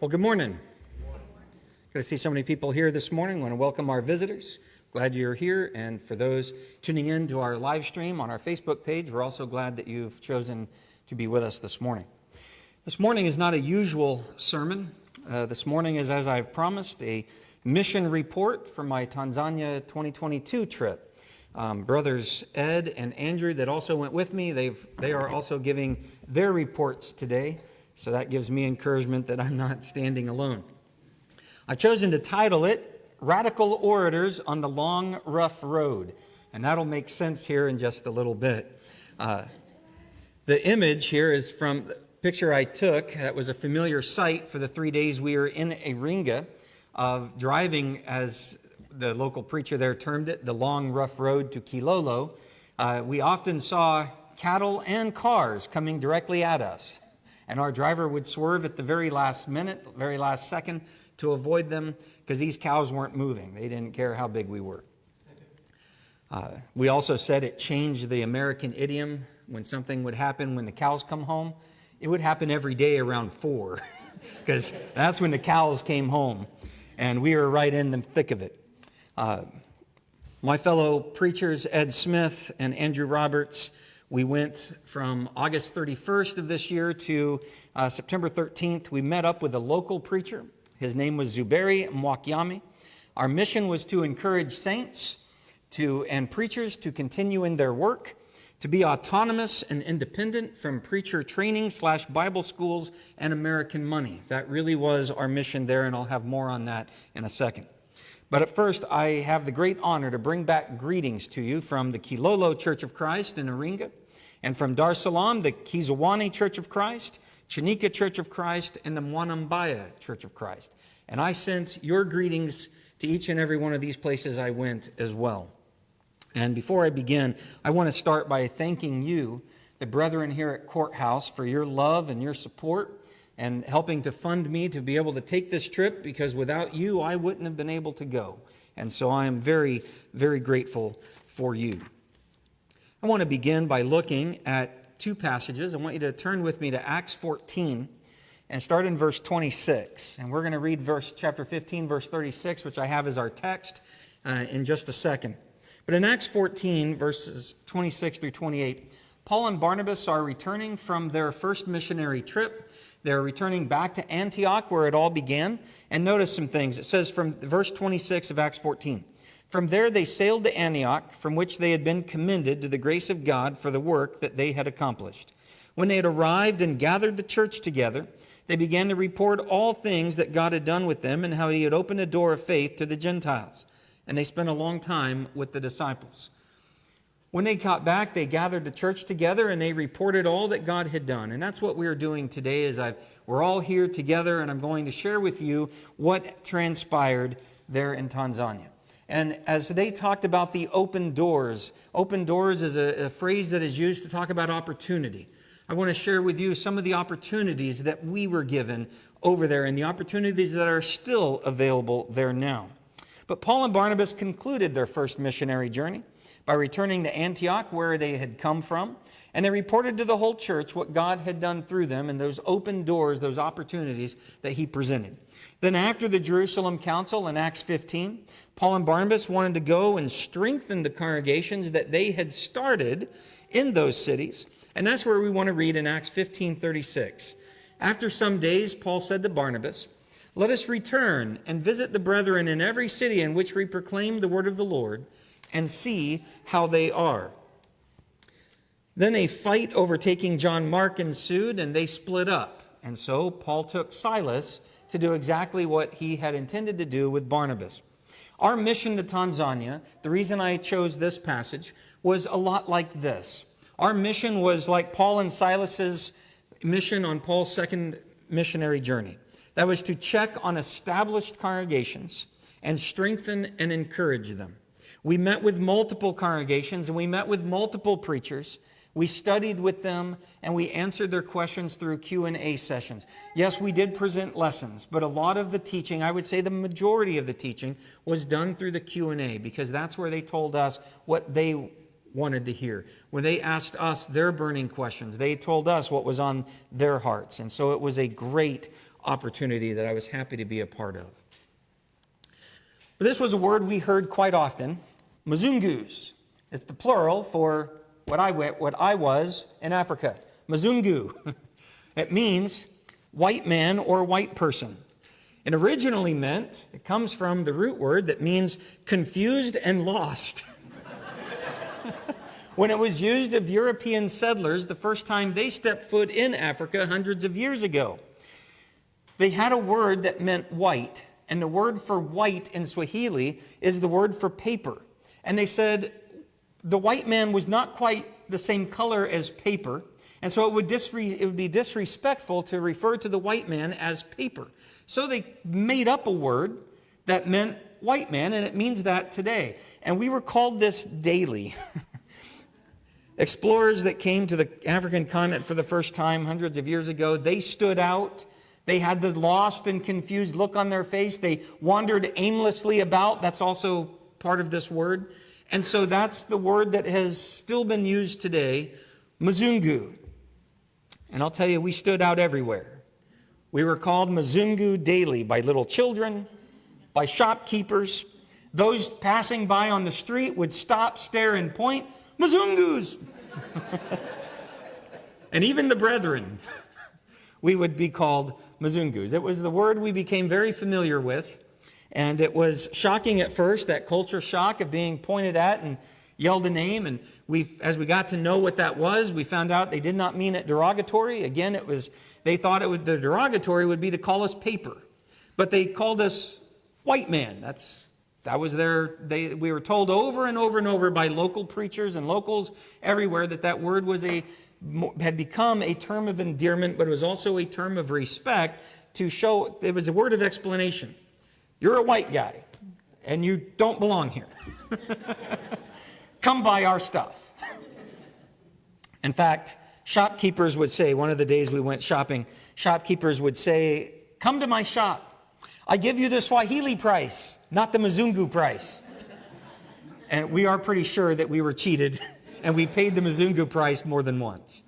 Well, good morning. Good to see so many people here this morning. I want to welcome our visitors. Glad you're here. And for those tuning in to our live stream on our Facebook page, we're also glad that you've chosen to be with us this morning. This morning is not a usual sermon. This morning is, as I've promised, a mission report from my Tanzania 2022 trip. Brothers Ed and Andrew that also went with me, they are also giving their reports today. So that gives me encouragement that I'm not standing alone. I've chosen to title it, Radical Orators on the Long, Rough Road. And that'll make sense here in just a little bit. The image here is from the picture I took. That was a familiar sight for the 3 days we were in Iringa of driving, as the local preacher there termed it, the long, rough road to Kilolo. We often saw cattle and cars coming directly at us. And our driver would swerve at the very last minute, very last second to avoid them because these cows weren't moving. They didn't care how big we were. We also said it changed the American idiom when something would happen when the cows come home. It would happen every day around 4 because that's when the cows came home and we were right in the thick of it. My fellow preachers, Ed Smith and Andrew Roberts, we went from August 31st of this year to September 13th. We met up with a local preacher. His name was Zuberi Mwakyami. Our mission was to encourage saints and preachers to continue in their work, to be autonomous and independent from preacher training / Bible schools and American money. That really was our mission there, and I'll have more on that in a second. But at first, I have the great honor to bring back greetings to you from the Kilolo Church of Christ in Iringa, and from Dar es Salaam, the Kizawani Church of Christ, Chanika Church of Christ, and the Mwanambaya Church of Christ. And I sent your greetings to each and every one of these places I went as well. And before I begin, I want to start by thanking you, the brethren here at Courthouse, for your love and your support and helping to fund me to be able to take this trip, because without you, I wouldn't have been able to go. And so I am very, very grateful for you. I want to begin by looking at two passages. I want you to turn with me to Acts 14 and start in verse 26. And we're going to read chapter 15, verse 36, which I have as our text in just a second. But in Acts 14, verses 26 through 28, Paul and Barnabas are returning from their first missionary trip. They're returning back to Antioch, where it all began. And notice some things. It says from verse 26 of Acts 14, "From there they sailed to Antioch, from which they had been commended to the grace of God for the work that they had accomplished. When they had arrived and gathered the church together, they began to report all things that God had done with them and how he had opened a door of faith to the Gentiles. And they spent a long time with the disciples." When they got back, they gathered the church together and they reported all that God had done. And that's what we're doing today. We're all here together, and I'm going to share with you what transpired there in Tanzania. And as they talked about the open doors is a phrase that is used to talk about opportunity. I want to share with you some of the opportunities that we were given over there and the opportunities that are still available there now. But Paul and Barnabas concluded their first missionary journey by returning to Antioch, where they had come from, and they reported to the whole church what God had done through them and those open doors, those opportunities that he presented. Then after the Jerusalem Council in Acts 15, Paul and Barnabas wanted to go and strengthen the congregations that they had started in those cities, and that's where we want to read in Acts 15:36. "After some days, Paul said to Barnabas, 'Let us return and visit the brethren in every city in which we proclaim the word of the Lord, and see how they are.' Then a fight over taking John Mark ensued, and they split up. And so Paul took Silas to do exactly what he had intended to do with Barnabas." Our mission to Tanzania, the reason I chose this passage, was a lot like this. Our mission was like Paul and Silas's mission on Paul's second missionary journey. That was to check on established congregations and strengthen and encourage them. We met with multiple congregations and we met with multiple preachers. We studied with them and we answered their questions through Q&A sessions. Yes, we did present lessons, but a lot of the teaching, I would say the majority of the teaching, was done through the Q&A, because that's where they told us what they wanted to hear. When they asked us their burning questions, they told us what was on their hearts. And so it was a great opportunity that I was happy to be a part of. But this was a word we heard quite often, Mzungus. It's the plural for what I was in Africa, Mzungu. It means white man or white person. It originally meant, it comes from the root word that means confused and lost. When it was used of European settlers the first time they stepped foot in Africa hundreds of years ago. They had a word that meant white, and the word for white in Swahili is the word for paper. And they said the white man was not quite the same color as paper, and so it would be disrespectful to refer to the white man as paper. So they made up a word that meant white man, and it means that today. And we were called this daily. Explorers that came to the African continent for the first time hundreds of years ago, they stood out. They had the lost and confused look on their face. They wandered aimlessly about. That's also part of this word. And so that's the word that has still been used today, Mzungu. And I'll tell you, we stood out everywhere. We were called Mzungu daily by little children, by shopkeepers. Those passing by on the street would stop, stare, and point, Mzungus! And even the brethren, we would be called Mzungus. It was the word we became very familiar with, and it was shocking at first, that culture shock of being pointed at and yelled a name, and as we got to know what that was, we found out they did not mean it derogatory. Again, they thought the derogatory would be to call us paper, but they called us white man. That was we were told over and over and over by local preachers and locals everywhere that word had become a term of endearment, but it was also a term of respect to show it was a word of explanation. You're a white guy, and you don't belong here. Come buy our stuff. In fact, shopkeepers would say, one of the days we went shopping, shopkeepers would say, come to my shop. I give you the Swahili price, not the Mzungu price. And we are pretty sure that we were cheated, and we paid the Mzungu price more than once.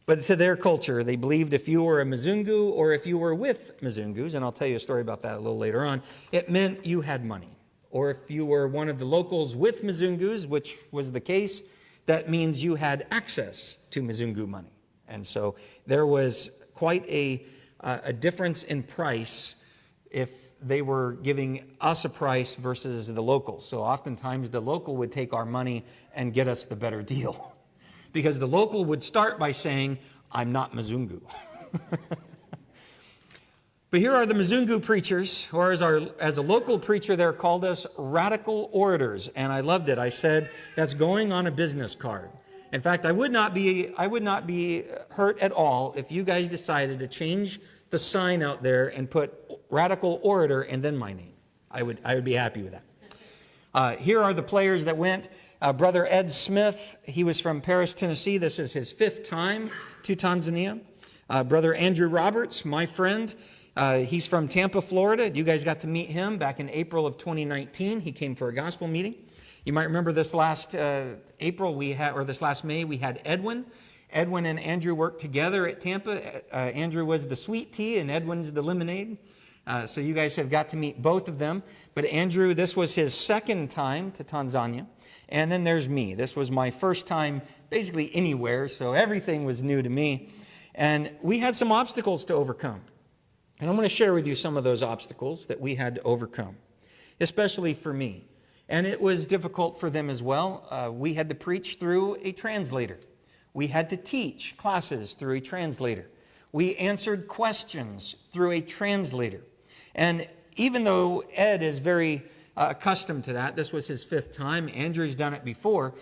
But to their culture, they believed if you were a Mzungu or if you were with Mzungus, and I'll tell you a story about that a little later on, it meant you had money. Or if you were one of the locals with Mzungus, which was the case, that means you had access to Mzungu money. And so there was quite a difference in price if they were giving us a price versus the locals. So oftentimes the local would take our money and get us the better deal. Because the local would start by saying, I'm not Mzungu. But here are the Mzungu preachers, or as a local preacher there called us, radical orators. And I loved it. I said, that's going on a business card. In fact, I would not be hurt at all if you guys decided to change the sign out there and put radical orator and then my name. I would be happy with that. Here are the players that went. Brother Ed Smith, he was from Paris, Tennessee. This is his 5th time to Tanzania. Brother Andrew Roberts, my friend, he's from Tampa, Florida. You guys got to meet him back in April of 2019. He came for a gospel meeting. You might remember this last this last May, we had Edwin. Edwin and Andrew worked together at Tampa. Andrew was the sweet tea and Edwin's the lemonade. So you guys have got to meet both of them. But Andrew, this was his 2nd time to Tanzania. And then there's me. This was my first time basically anywhere, so everything was new to me. And we had some obstacles to overcome. And I'm going to share with you some of those obstacles that we had to overcome, especially for me. And it was difficult for them as well. We had to preach through a translator. We had to teach classes through a translator. We answered questions through a translator. And even though Ed is very accustomed to that, this was his 5th time, Andrew's done it before,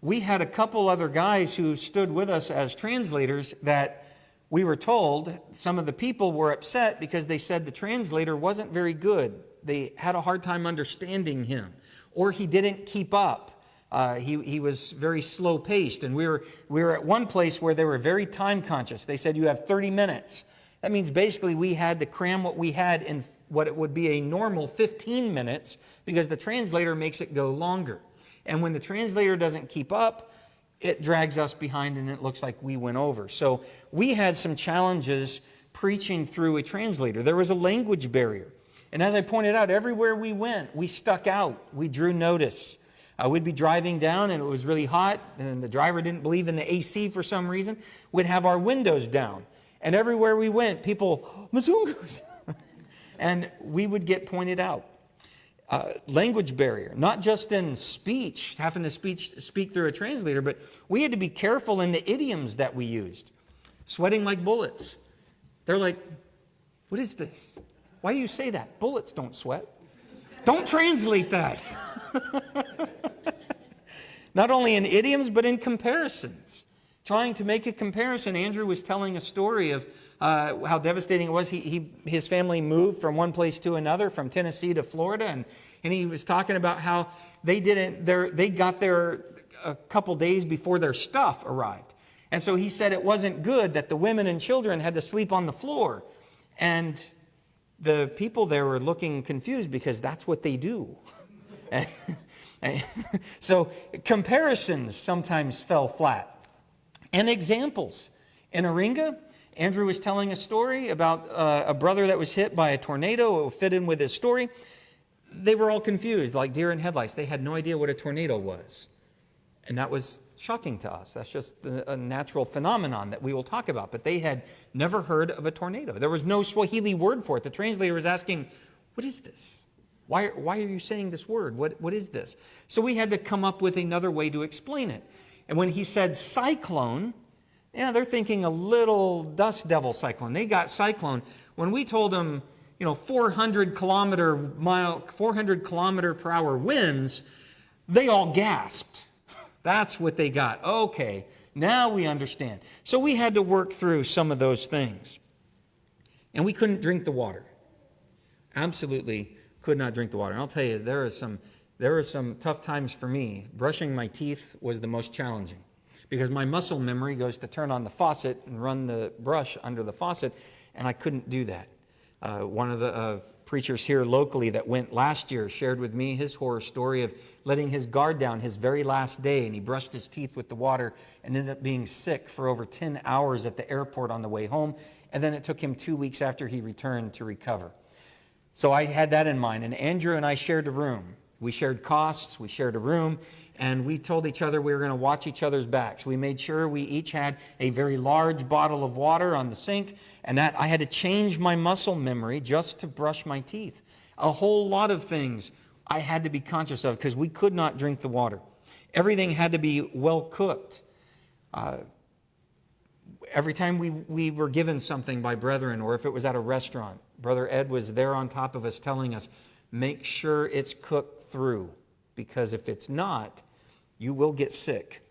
we had a couple other guys who stood with us as translators that we were told some of the people were upset because they said the translator wasn't very good. They had a hard time understanding him, or he didn't keep up. He was very slow-paced, and we were at one place where they were very time-conscious. They said, you have 30 minutes. That means basically we had to cram what we had in what it would be a normal 15 minutes because the translator makes it go longer. And when the translator doesn't keep up, it drags us behind and it looks like we went over. So we had some challenges preaching through a translator. There was a language barrier. And as I pointed out, everywhere we went, we stuck out. We drew notice. We'd be driving down and it was really hot and the driver didn't believe in the AC for some reason. We'd have our windows down. And everywhere we went, people, Mzungus. And we would get pointed out. Language barrier, not just in speech, having to speak through a translator, but we had to be careful in the idioms that we used. Sweating like bullets. They're like, what is this? Why do you say that? Bullets don't sweat. Don't translate that. Not only in idioms, but in comparisons. Trying to make a comparison. Andrew was telling a story of how devastating it was. His family moved from one place to another, from Tennessee to Florida, and he was talking about how they got there a couple days before their stuff arrived. And so he said it wasn't good that the women and children had to sleep on the floor. And the people there were looking confused because that's what they do. So comparisons sometimes fell flat. And examples. In Aringa, Andrew was telling a story about a brother that was hit by a tornado. It will fit in with his story. They were all confused, like deer in headlights. They had no idea what a tornado was. And that was shocking to us. That's just a natural phenomenon that we will talk about. But they had never heard of a tornado. There was no Swahili word for it. The translator was asking, what is this? Why are you saying this word? What is this? So we had to come up with another way to explain it. And when he said cyclone, they're thinking a little dust devil cyclone. They got cyclone. When we told them, 400 kilometer per hour winds, they all gasped. That's what they got. Okay, now we understand. So we had to work through some of those things. And we couldn't drink the water. Absolutely could not drink the water. And I'll tell you, there were some tough times for me. Brushing my teeth was the most challenging because my muscle memory goes to turn on the faucet and run the brush under the faucet, and I couldn't do that. One of the preachers here locally that went last year shared with me his horror story of letting his guard down his very last day, and he brushed his teeth with the water and ended up being sick for over 10 hours at the airport on the way home, and then it took him 2 weeks after he returned to recover. So I had that in mind, and Andrew and I shared a room. We shared costs, we shared a room, and we told each other we were going to watch each other's backs. We made sure we each had a very large bottle of water on the sink, and that I had to change my muscle memory just to brush my teeth. A whole lot of things I had to be conscious of because we could not drink the water. Everything had to be well cooked. Every time we were given something by brethren, or if it was at a restaurant, Brother Ed was there on top of us telling us, make sure it's cooked through, because if it's not, you will get sick.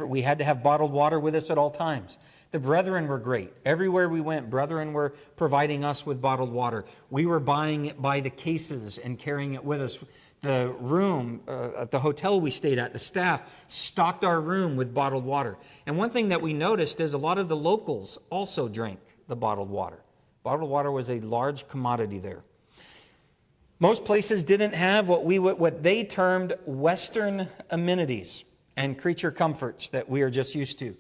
We had to have bottled water with us at all times. The brethren were great. Everywhere we went, brethren were providing us with bottled water. We were buying it by the cases and carrying it with us. The room at the hotel we stayed at, the staff stocked our room with bottled water. And one thing that we noticed is a lot of the locals also drank the bottled water. Bottled water was a large commodity there. Most places didn't have what they termed Western amenities and creature comforts that we are just used to.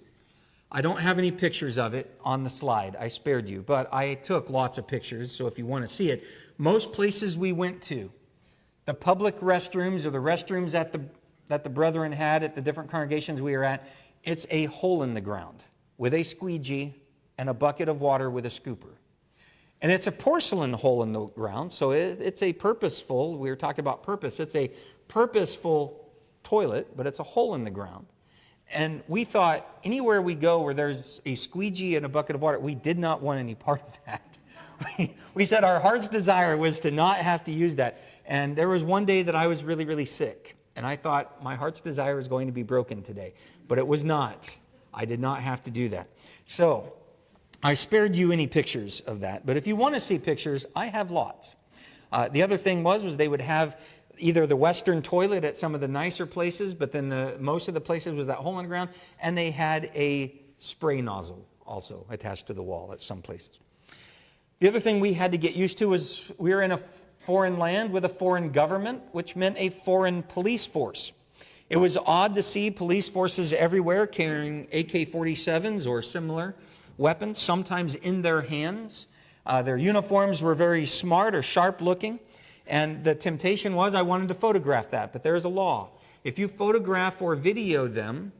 I don't have any pictures of it on the slide. I spared you, but I took lots of pictures, so if you want to see it. Most places we went to, the public restrooms or the restrooms that the brethren had at the different congregations we were at, it's a hole in the ground with a squeegee and a bucket of water with a scooper. And it's a porcelain hole in the ground, so it's a purposeful, we were talking about purpose, it's a purposeful toilet, but it's a hole in the ground. And we thought anywhere we go where there's a squeegee and a bucket of water, we did not want any part of that. We said our heart's desire was to not have to use that. And there was one day that I was really, really sick. And I thought my heart's desire was going to be broken today. But it was not. I did not have to do that. So I spared you any pictures of that. But if you want to see pictures, I have lots. The other thing was they would have either the Western toilet at some of the nicer places, but then most of the places was that hole in the ground, and they had a spray nozzle also attached to the wall at some places. The other thing we had to get used to was we were in a foreign land with a foreign government, which meant a foreign police force. It was odd to see police forces everywhere carrying AK-47s or similar weapons, sometimes in their hands. Their uniforms were very smart or sharp looking. And the temptation was I wanted to photograph that, but there's a law. If you photograph or video them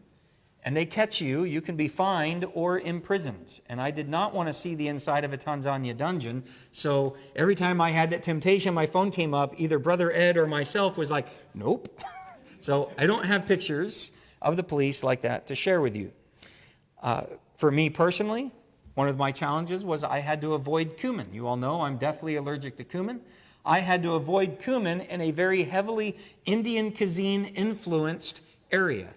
and they catch you, you can be fined or imprisoned. And I did not want to see the inside of a Tanzania dungeon. So every time I had that temptation, my phone came up, either Brother Ed or myself was like, nope. So I don't have pictures of the police like that to share with you. For me personally, one of my challenges was I had to avoid cumin. You all know I'm deathly allergic to cumin. I had to avoid cumin in a very heavily Indian cuisine influenced area.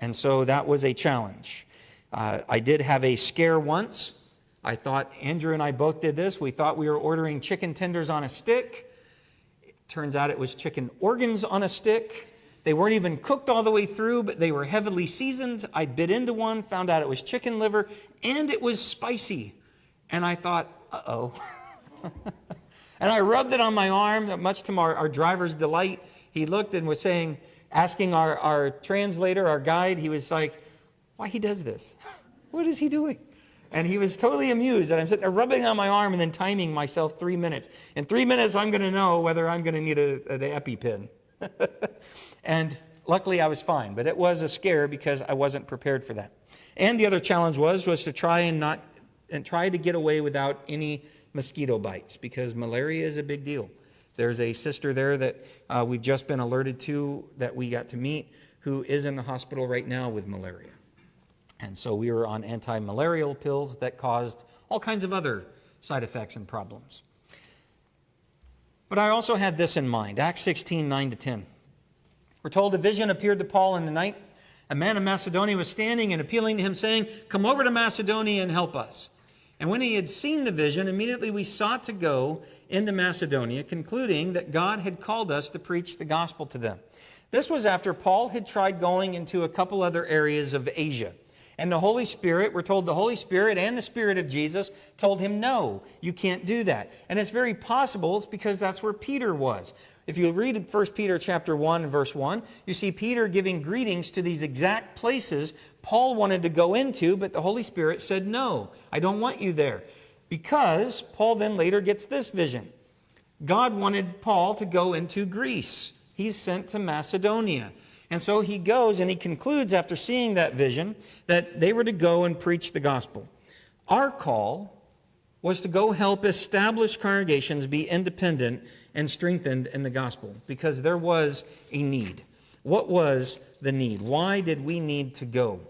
And so that was a challenge. I did have a scare once. I thought Andrew and I both did this. We thought we were ordering chicken tenders on a stick. It turns out it was chicken organs on a stick. They weren't even cooked all the way through, but they were heavily seasoned. I bit into one, found out it was chicken liver, and it was spicy. And I thought, uh-oh. And I rubbed it on my arm, much to our driver's delight. He looked and was saying, asking our translator, our guide, he was like, why he does this? What is he doing? And he was totally amused that I'm sitting there rubbing on my arm and then timing myself 3 minutes. In 3 minutes, I'm going to know whether I'm going to need the EpiPen. And luckily I was fine, but it was a scare because I wasn't prepared for that. And the other challenge was to try to get away without any mosquito bites, because malaria is a big deal. There's a sister there that we've just been alerted to that we got to meet who is in the hospital right now with malaria. And so we were on anti-malarial pills that caused all kinds of other side effects and problems. But I also had this in mind, Acts 16, 9-10. We're told a vision appeared to Paul in the night. A man of Macedonia was standing and appealing to him, saying, come over to Macedonia and help us. And when he had seen the vision, immediately we sought to go into Macedonia, concluding that God had called us to preach the gospel to them. This was after Paul had tried going into a couple other areas of Asia. And the Holy Spirit, we're told the Holy Spirit and the Spirit of Jesus told him, no, you can't do that. And it's very possible it's because that's where Peter was. If you read 1 Peter chapter 1 and verse 1, you see Peter giving greetings to these exact places Paul wanted to go into, but the Holy Spirit said, no, I don't want you there. Because Paul then later gets this vision. God wanted Paul to go into Greece. He's sent to Macedonia. And so he goes and he concludes after seeing that vision that they were to go and preach the gospel. Our call was to go help established congregations be independent and strengthened in the gospel, because there was a need. What was the need? Why did we need to go?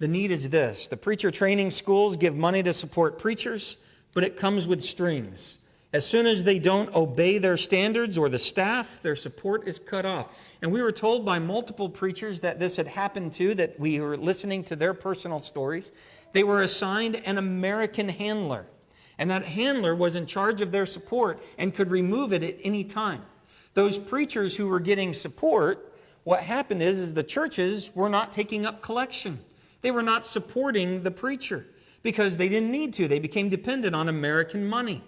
The need is this. The preacher training schools give money to support preachers, but it comes with strings. As soon as they don't obey their standards or the staff, their support is cut off. And we were told by multiple preachers that this had happened too, that we were listening to their personal stories. They were assigned an American handler. And that handler was in charge of their support and could remove it at any time. Those preachers who were getting support, what happened is the churches were not taking up collection. They were not supporting the preacher because they didn't need to. They became dependent on American money.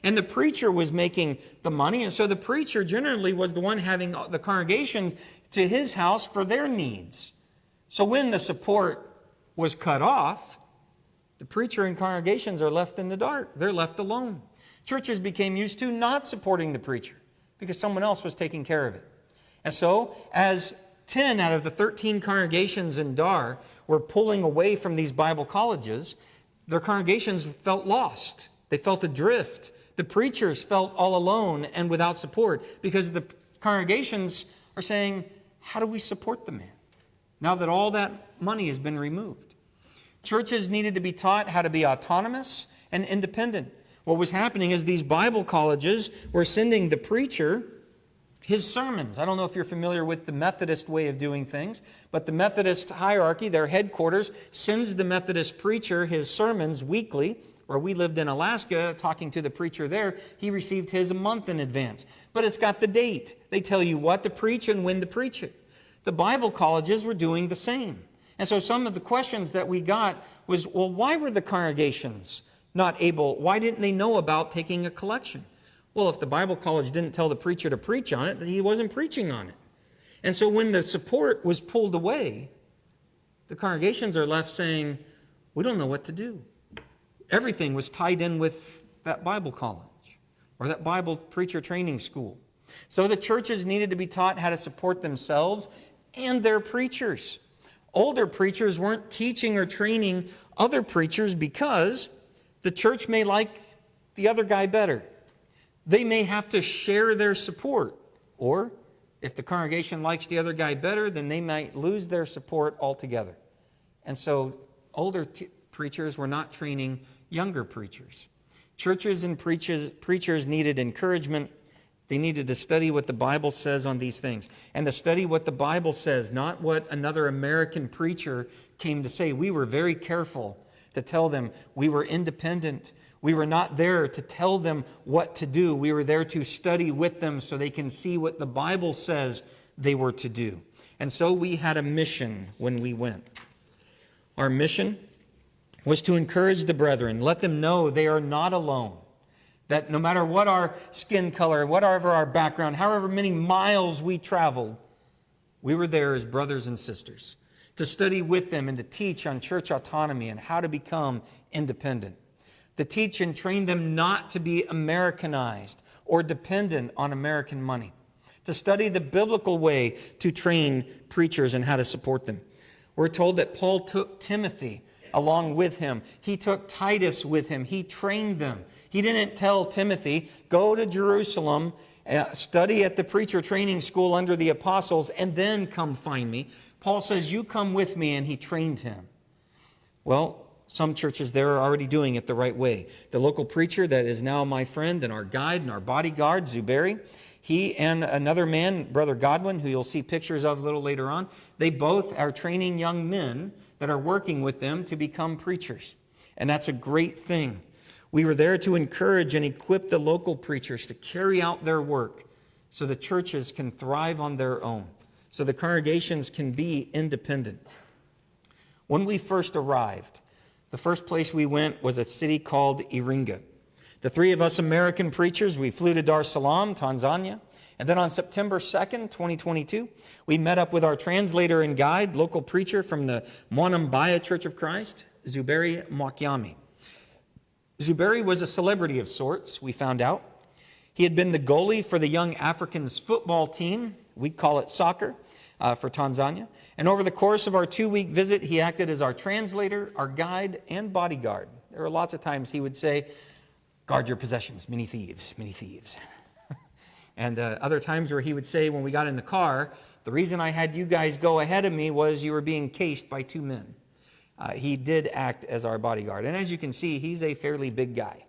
And the preacher was making the money, and so the preacher generally was the one having the congregation to his house for their needs. So when the support was cut off, the preacher and congregations are left in the dark. They're left alone. Churches became used to not supporting the preacher because someone else was taking care of it. And so as 10 out of the 13 congregations in Dar were pulling away from these Bible colleges, their congregations felt lost. They felt adrift. The preachers felt all alone and without support because the congregations are saying, how do we support the man now that all that money has been removed? Churches needed to be taught how to be autonomous and independent. What was happening is these Bible colleges were sending the preacher his sermons. I don't know if you're familiar with the Methodist way of doing things, but the Methodist hierarchy, their headquarters, sends the Methodist preacher his sermons weekly. Where we lived in Alaska, talking to the preacher there, he received his a month in advance. But it's got the date. They tell you what to preach and when to preach it. The Bible colleges were doing the same. And so some of the questions that we got was, well, why were the congregations not able, why didn't they know about taking a collection? Well, if the Bible college didn't tell the preacher to preach on it, then he wasn't preaching on it. And so when the support was pulled away, the congregations are left saying, we don't know what to do. Everything was tied in with that Bible college or that Bible preacher training school. So the churches needed to be taught how to support themselves and their preachers. Older preachers weren't teaching or training other preachers because the church may like the other guy better. They may have to share their support. Or if the congregation likes the other guy better, then they might lose their support altogether. And so older preachers were not training younger preachers. Churches and preachers needed encouragement. They needed to study what the Bible says on these things. And to study what the Bible says, not what another American preacher came to say. We were very careful to tell them we were independent. We were not there to tell them what to do. We were there to study with them so they can see what the Bible says they were to do. And so we had a mission when we went. Our mission was to encourage the brethren, let them know they are not alone. That no matter what our skin color, whatever our background, however many miles we traveled, we were there as brothers and sisters to study with them and to teach on church autonomy and how to become independent. To teach and train them not to be Americanized or dependent on American money. To study the biblical way to train preachers and how to support them. We're told that Paul took Timothy along with him. He took Titus with him. He trained them. He didn't tell Timothy, go to Jerusalem, study at the preacher training school under the apostles, and then come find me. Paul says, you come with me, and he trained him. Well, some churches there are already doing it the right way. The local preacher that is now my friend and our guide and our bodyguard, Zuberi, he and another man, Brother Godwin, who you'll see pictures of a little later on, they both are training young men that are working with them to become preachers. And that's a great thing. We were there to encourage and equip the local preachers to carry out their work so the churches can thrive on their own, so the congregations can be independent. When we first arrived, the first place we went was a city called Iringa. The three of us American preachers, we flew to Dar es Salaam, Tanzania. And then on September 2nd, 2022, we met up with our translator and guide, local preacher from the Mwanambaya Church of Christ, Zuberi Mwakyami. Zuberi was a celebrity of sorts, we found out. He had been the goalie for the Young Africans football team, we call it soccer, for Tanzania. And over the course of our 2-week visit, he acted as our translator, our guide, and bodyguard. There were lots of times he would say, guard your possessions, many thieves, many thieves. And other times where he would say when we got in the car, the reason I had you guys go ahead of me was you were being cased by 2 men. He did act as our bodyguard. And as you can see, he's a fairly big guy.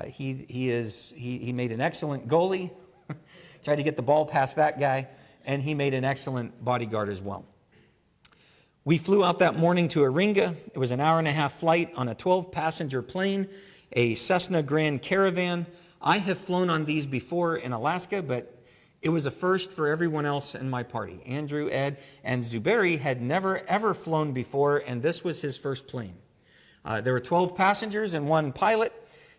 He made an excellent goalie, tried to get the ball past that guy, and he made an excellent bodyguard as well. We flew out that morning to Iringa. It was an 1.5-hour flight on a 12-passenger plane, a Cessna Grand Caravan. I have flown on these before in Alaska, but it was a first for everyone else in my party. Andrew, Ed, and Zuberi had never, ever flown before, and this was his first plane. There were 12 passengers and 1 pilot.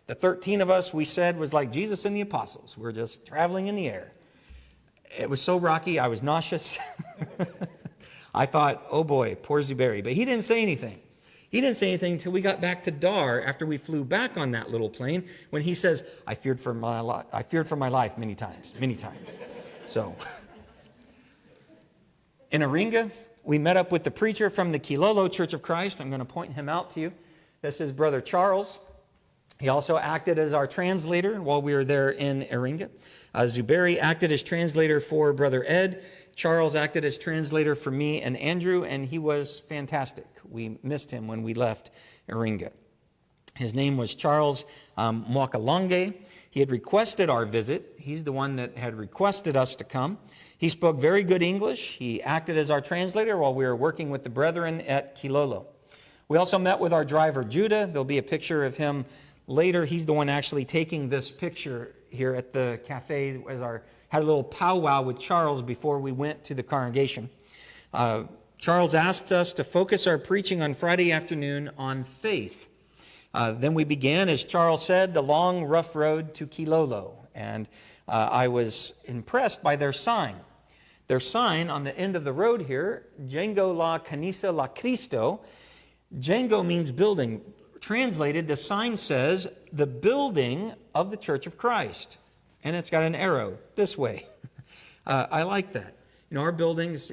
The 13 of us, we said, was like Jesus and the apostles. We're just traveling in the air. It was so rocky, I was nauseous. I thought, oh boy, poor Zuberi. But he didn't say anything. He didn't say anything until we got back to Dar after we flew back on that little plane when he says, I feared for my life many times. So, in Iringa, we met up with the preacher from the Kilolo Church of Christ. I'm going to point him out to you. This is Brother Charles. He also acted as our translator while we were there in Iringa. Zuberi acted as translator for Brother Ed. Charles acted as translator for me and Andrew, and he was fantastic. We missed him when we left Iringa. His name was Charles Mwakalange. He had requested our visit. He's the one that had requested us to come. He spoke very good English. He acted as our translator while we were working with the brethren at Kilolo. We also met with our driver, Judah. There'll be a picture of him later. He's the one actually taking this picture here at the cafe had a little powwow with Charles before we went to the congregation. Charles asked us to focus our preaching on Friday afternoon on faith. Then we began, as Charles said, the long, rough road to Kilolo. And I was impressed by their sign. Their sign on the end of the road here, Django la Canisa la Cristo. Django means building. Translated, the sign says, the building of the Church of Christ. And it's got an arrow this way. I like that. Our buildings,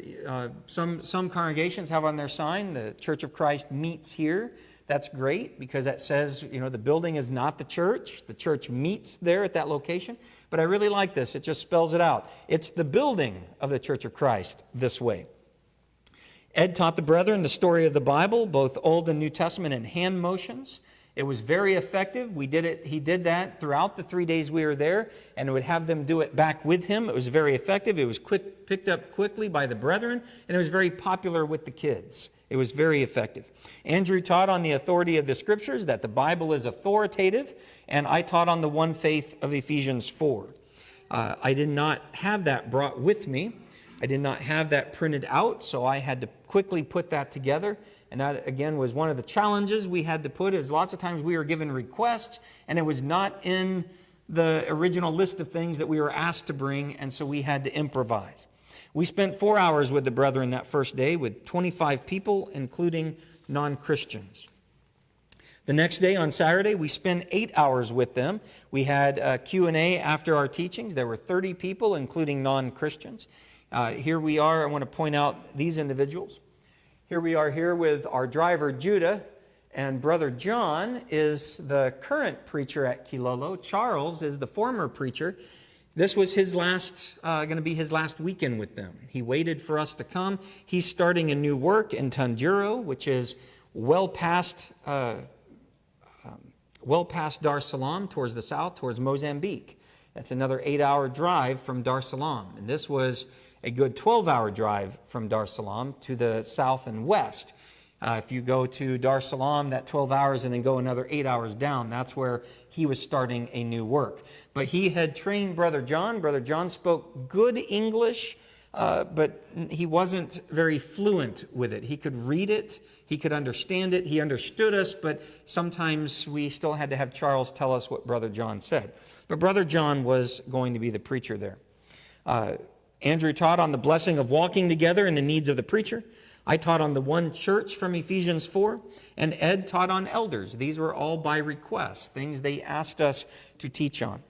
some congregations have on their sign, the Church of Christ meets here. That's great because that says, the building is not the church. The church meets there at that location. But I really like this. It just spells it out. It's the building of the Church of Christ this way. Ed taught the brethren the story of the Bible, both Old and New Testament, in hand motions. It was very effective. He did that throughout the 3 days we were there, and would have them do it back with him. It was very effective. It was picked up quickly by the brethren, and it was very popular with the kids. It was very effective. Andrew taught on the authority of the Scriptures, that the Bible is authoritative, and I taught on the one faith of Ephesians 4. I did not have that brought with me. I did not have that printed out, so I had to quickly put that together. And that, again, was one of the challenges we had to put, is lots of times we were given requests, and it was not in the original list of things that we were asked to bring, and so we had to improvise. We spent 4 hours with the brethren that first day with 25 people, including non-Christians. The next day, on Saturday, we spent 8 hours with them. We had a Q&A after our teachings. There were 30 people, including non-Christians. Here we are. I want to point out these individuals. Here we are here with our driver, Judah, and Brother John is the current preacher at Kilolo. Charles is the former preacher. This was going to be his last weekend with them. He waited for us to come. He's starting a new work in Tanduro, which is well past Dar es Salaam, towards the south, towards Mozambique. That's another 8-hour drive from Dar es Salaam. And this was a good 12-hour drive from Dar es Salaam to the south and west. If you go to Dar es Salaam, that 12 hours, and then go another 8 hours down, that's where he was starting a new work. But he had trained Brother John. Brother John spoke good English, but he wasn't very fluent with it. He could read it. He could understand it. He understood us, but sometimes we still had to have Charles tell us what Brother John said. But Brother John was going to be the preacher there. Andrew taught on the blessing of walking together and the needs of the preacher. I taught on the one church from Ephesians 4, and Ed taught on elders. These were all by request, things they asked us to teach on.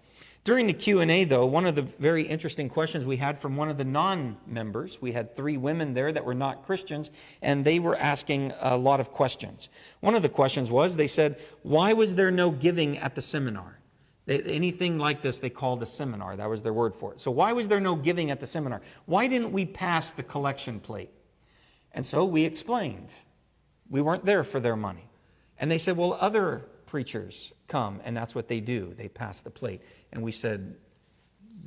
During the Q&A, though, one of the very interesting questions we had from one of the non-members, we had 3 women there that were not Christians, and they were asking a lot of questions. One of the questions was, they said, why was there no giving at the seminar? Anything like this, they called a seminar. That was their word for it. So why was there no giving at the seminar? Why didn't we pass the collection plate? And so we explained. We weren't there for their money. And they said, well, other preachers come, and that's what they do. They pass the plate. And we said,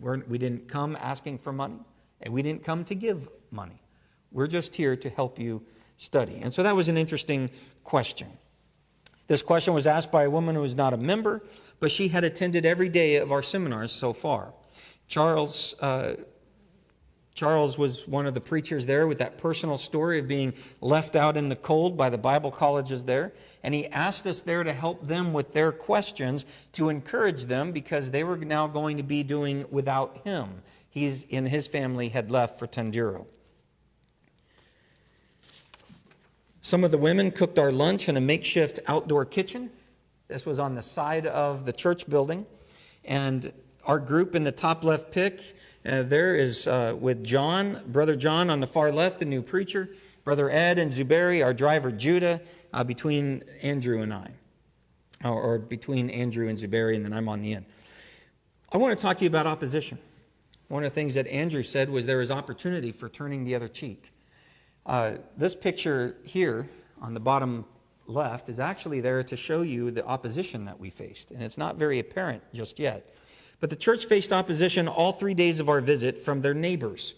we didn't come asking for money, and we didn't come to give money. We're just here to help you study. And so that was an interesting question. This question was asked by a woman who was not a member, but she had attended every day of our seminars so far. Charles was one of the preachers there with that personal story of being left out in the cold by the Bible colleges there. And he asked us there to help them with their questions, to encourage them, because they were now going to be doing without him. He's and his family had left for Tanduro. Some of the women cooked our lunch in a makeshift outdoor kitchen. This was on the side of the church building. And our group in the top left pic, there is with John, Brother John on the far left, the new preacher, Brother Ed and Zuberi, our driver Judah, between Andrew and I, or between Andrew and Zuberi, and then I'm on the end. I want to talk to you about opposition. One of the things that Andrew said was there is opportunity for turning the other cheek. This picture here on the bottom left is actually there to show you the opposition that we faced, and it's not very apparent just yet. But the church faced opposition all 3 days of our visit from their neighbors.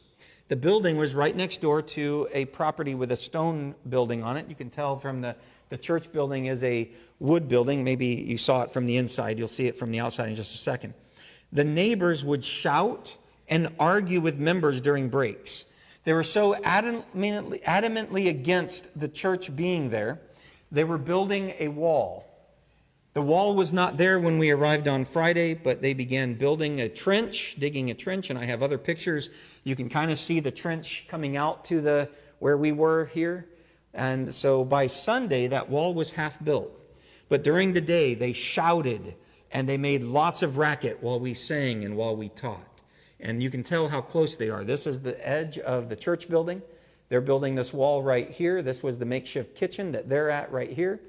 The building was right next door to a property with a stone building on it. You can tell from the church building is a wood building. Maybe you saw it from the inside. You'll see it from the outside in just a second. The neighbors would shout and argue with members during breaks. They were so adamantly against the church being there, they were building a wall. The wall was not there when we arrived on Friday, but they began building a trench, digging a trench, and I have other pictures. You can kind of see the trench coming out to where we were here. And so by Sunday, that wall was half built. But during the day, they shouted and they made lots of racket while we sang and while we taught. And you can tell how close they are. This is the edge of the church building. They're building this wall right here. This was the makeshift kitchen that they're at right here.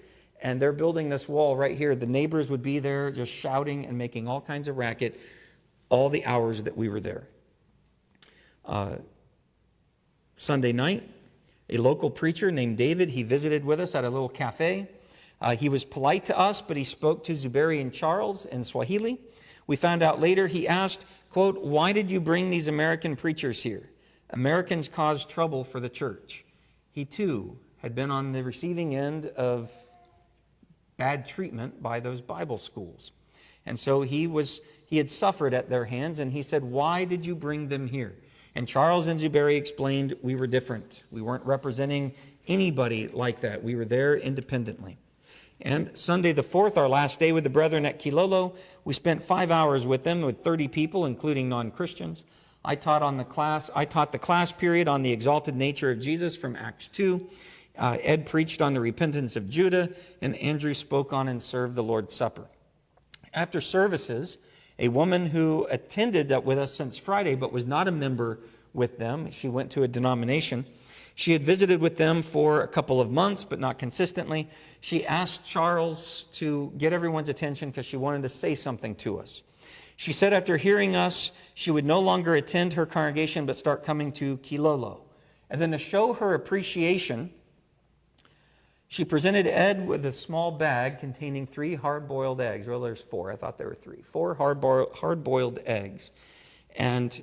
And they're building this wall right here. The neighbors would be there just shouting and making all kinds of racket all the hours that we were there. Sunday night, a local preacher named David, he visited with us at a little cafe. He was polite to us, but he spoke to Zuberi and Charles in Swahili. We found out later he asked, quote, "Why did you bring these American preachers here? Americans cause trouble for the church." He too had been on the receiving end of bad treatment by those Bible schools. And so he had suffered at their hands, and he said, "Why did you bring them here?" And Charles and Zuberi explained, we were different. We weren't representing anybody like that. We were there independently. And Sunday the 4th, our last day with the brethren at Kilolo, we spent 5 hours with them, with 30 people, including non-Christians. I taught the class period on the exalted nature of Jesus from Acts 2. Ed preached on the repentance of Judah, and Andrew spoke on and served the Lord's Supper. After services, a woman who attended that with us since Friday but was not a member with them, she went to a denomination. She had visited with them for a couple of months, but not consistently. She asked Charles to get everyone's attention because she wanted to say something to us. She said after hearing us, she would no longer attend her congregation but start coming to Kilolo. And then to show her appreciation, she presented Ed with a small bag containing 3 hard-boiled eggs. Well, there's 4. I thought there were 3. 4 hard-boiled eggs. And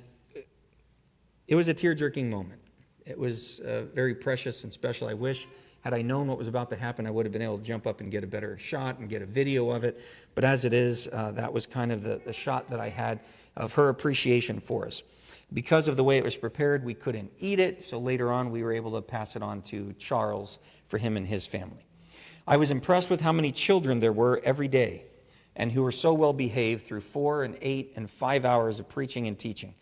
it was a tear-jerking moment. It was very precious and special. I wish, had I known what was about to happen, I would have been able to jump up and get a better shot and get a video of it. But as it is, that was kind of the shot that I had of her appreciation for us. Because of the way it was prepared, we couldn't eat it, so later on we were able to pass it on to Charles for him and his family. I was impressed with how many children there were every day and who were so well behaved through 4 and 8 and 5 hours of preaching and teaching.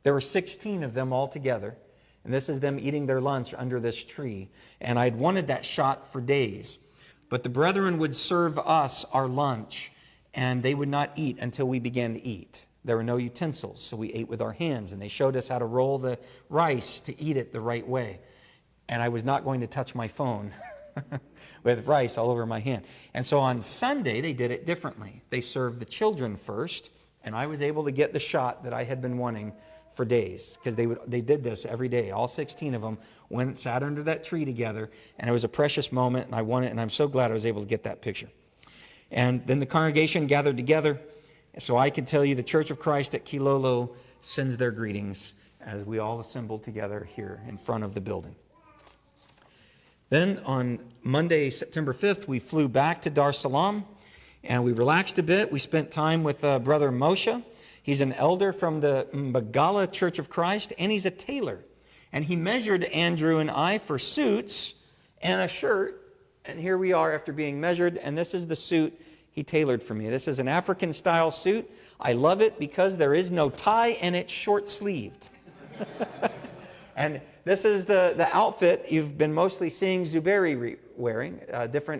There were 16 of them all together, and this is them eating their lunch under this tree. And I'd wanted that shot for days, but the brethren would serve us our lunch, and they would not eat until we began to eat. There were no utensils, so we ate with our hands, and they showed us how to roll the rice to eat it the right way. And I was not going to touch my phone with rice all over my hand. And so on Sunday, they did it differently. They served the children first, and I was able to get the shot that I had been wanting for days, because they did this every day. All 16 of them went and sat under that tree together, and it was a precious moment, and I won it, and I'm so glad I was able to get that picture. And then the congregation gathered together. So I can tell you the Church of Christ at Kilolo sends their greetings as we all assembled together here in front of the building. Then on Monday, September 5th, we flew back to Dar es Salaam and we relaxed a bit. We spent time with Brother Moshe. He's an elder from the Mbagala Church of Christ, and he's a tailor. And he measured Andrew and I for suits and a shirt. And here we are after being measured, and this is the suit he tailored for me. This is an African-style suit. I love it because there is no tie and it's short-sleeved. And this is the outfit you've been mostly seeing Zuberi wearing.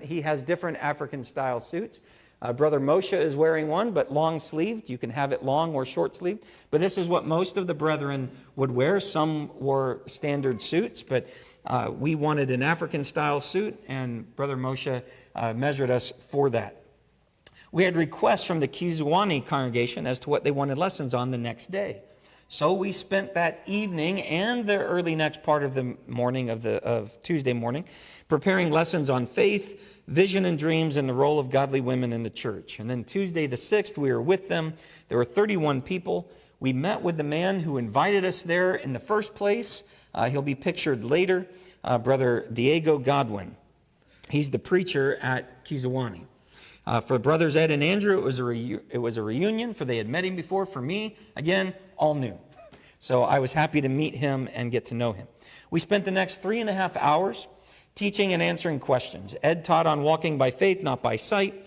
He has different African-style suits. Brother Moshe is wearing one, but long-sleeved. You can have it long or short-sleeved. But this is what most of the brethren would wear. Some wore standard suits, but we wanted an African-style suit, and Brother Moshe measured us for that. We had requests from the Kizuani congregation as to what they wanted lessons on the next day. So we spent that evening and the early next part of the morning of Tuesday morning preparing lessons on faith, vision and dreams, and the role of godly women in the church. And then Tuesday the 6th, we were with them. There were 31 people. We met with the man who invited us there in the first place. He'll be pictured later, Brother Diego Godwin. He's the preacher at Kizuani. For brothers Ed and Andrew, it was a reunion, for they had met him before. For me, again, all new. So I was happy to meet him and get to know him. We spent the next 3.5 hours teaching and answering questions. Ed taught on walking by faith, not by sight.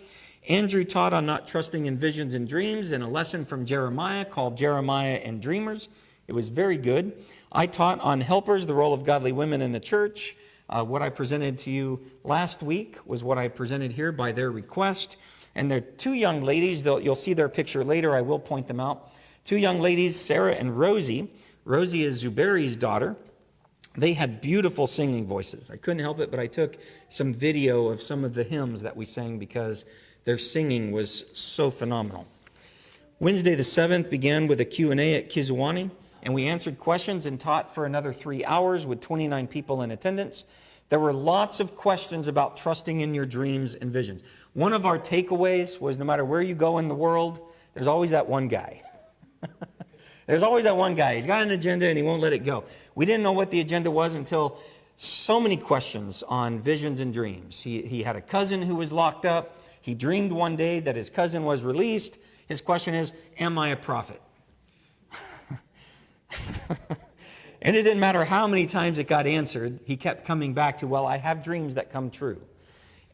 Andrew taught on not trusting in visions and dreams and a lesson from Jeremiah called Jeremiah and Dreamers. It was very good. I taught on helpers, the role of godly women in the church. What I presented to you last week was what I presented here by their request. And there are two young ladies. You'll see their picture later. I will point them out. Two young ladies, Sarah and Rosie. Rosie is Zuberi's daughter. They had beautiful singing voices. I couldn't help it, but I took some video of some of the hymns that we sang because their singing was so phenomenal. Wednesday the 7th began with a Q&A at Kiziwani, and we answered questions and taught for another 3 hours with 29 people in attendance. There were lots of questions about trusting in your dreams and visions. One of our takeaways was no matter where you go in the world, there's always that one guy. There's always that one guy. He's got an agenda and he won't let it go. We didn't know what the agenda was until so many questions on visions and dreams. He had a cousin who was locked up. He dreamed one day that his cousin was released. His question is, am I a prophet? And it didn't matter how many times it got answered. He kept coming back to, well, I have dreams that come true.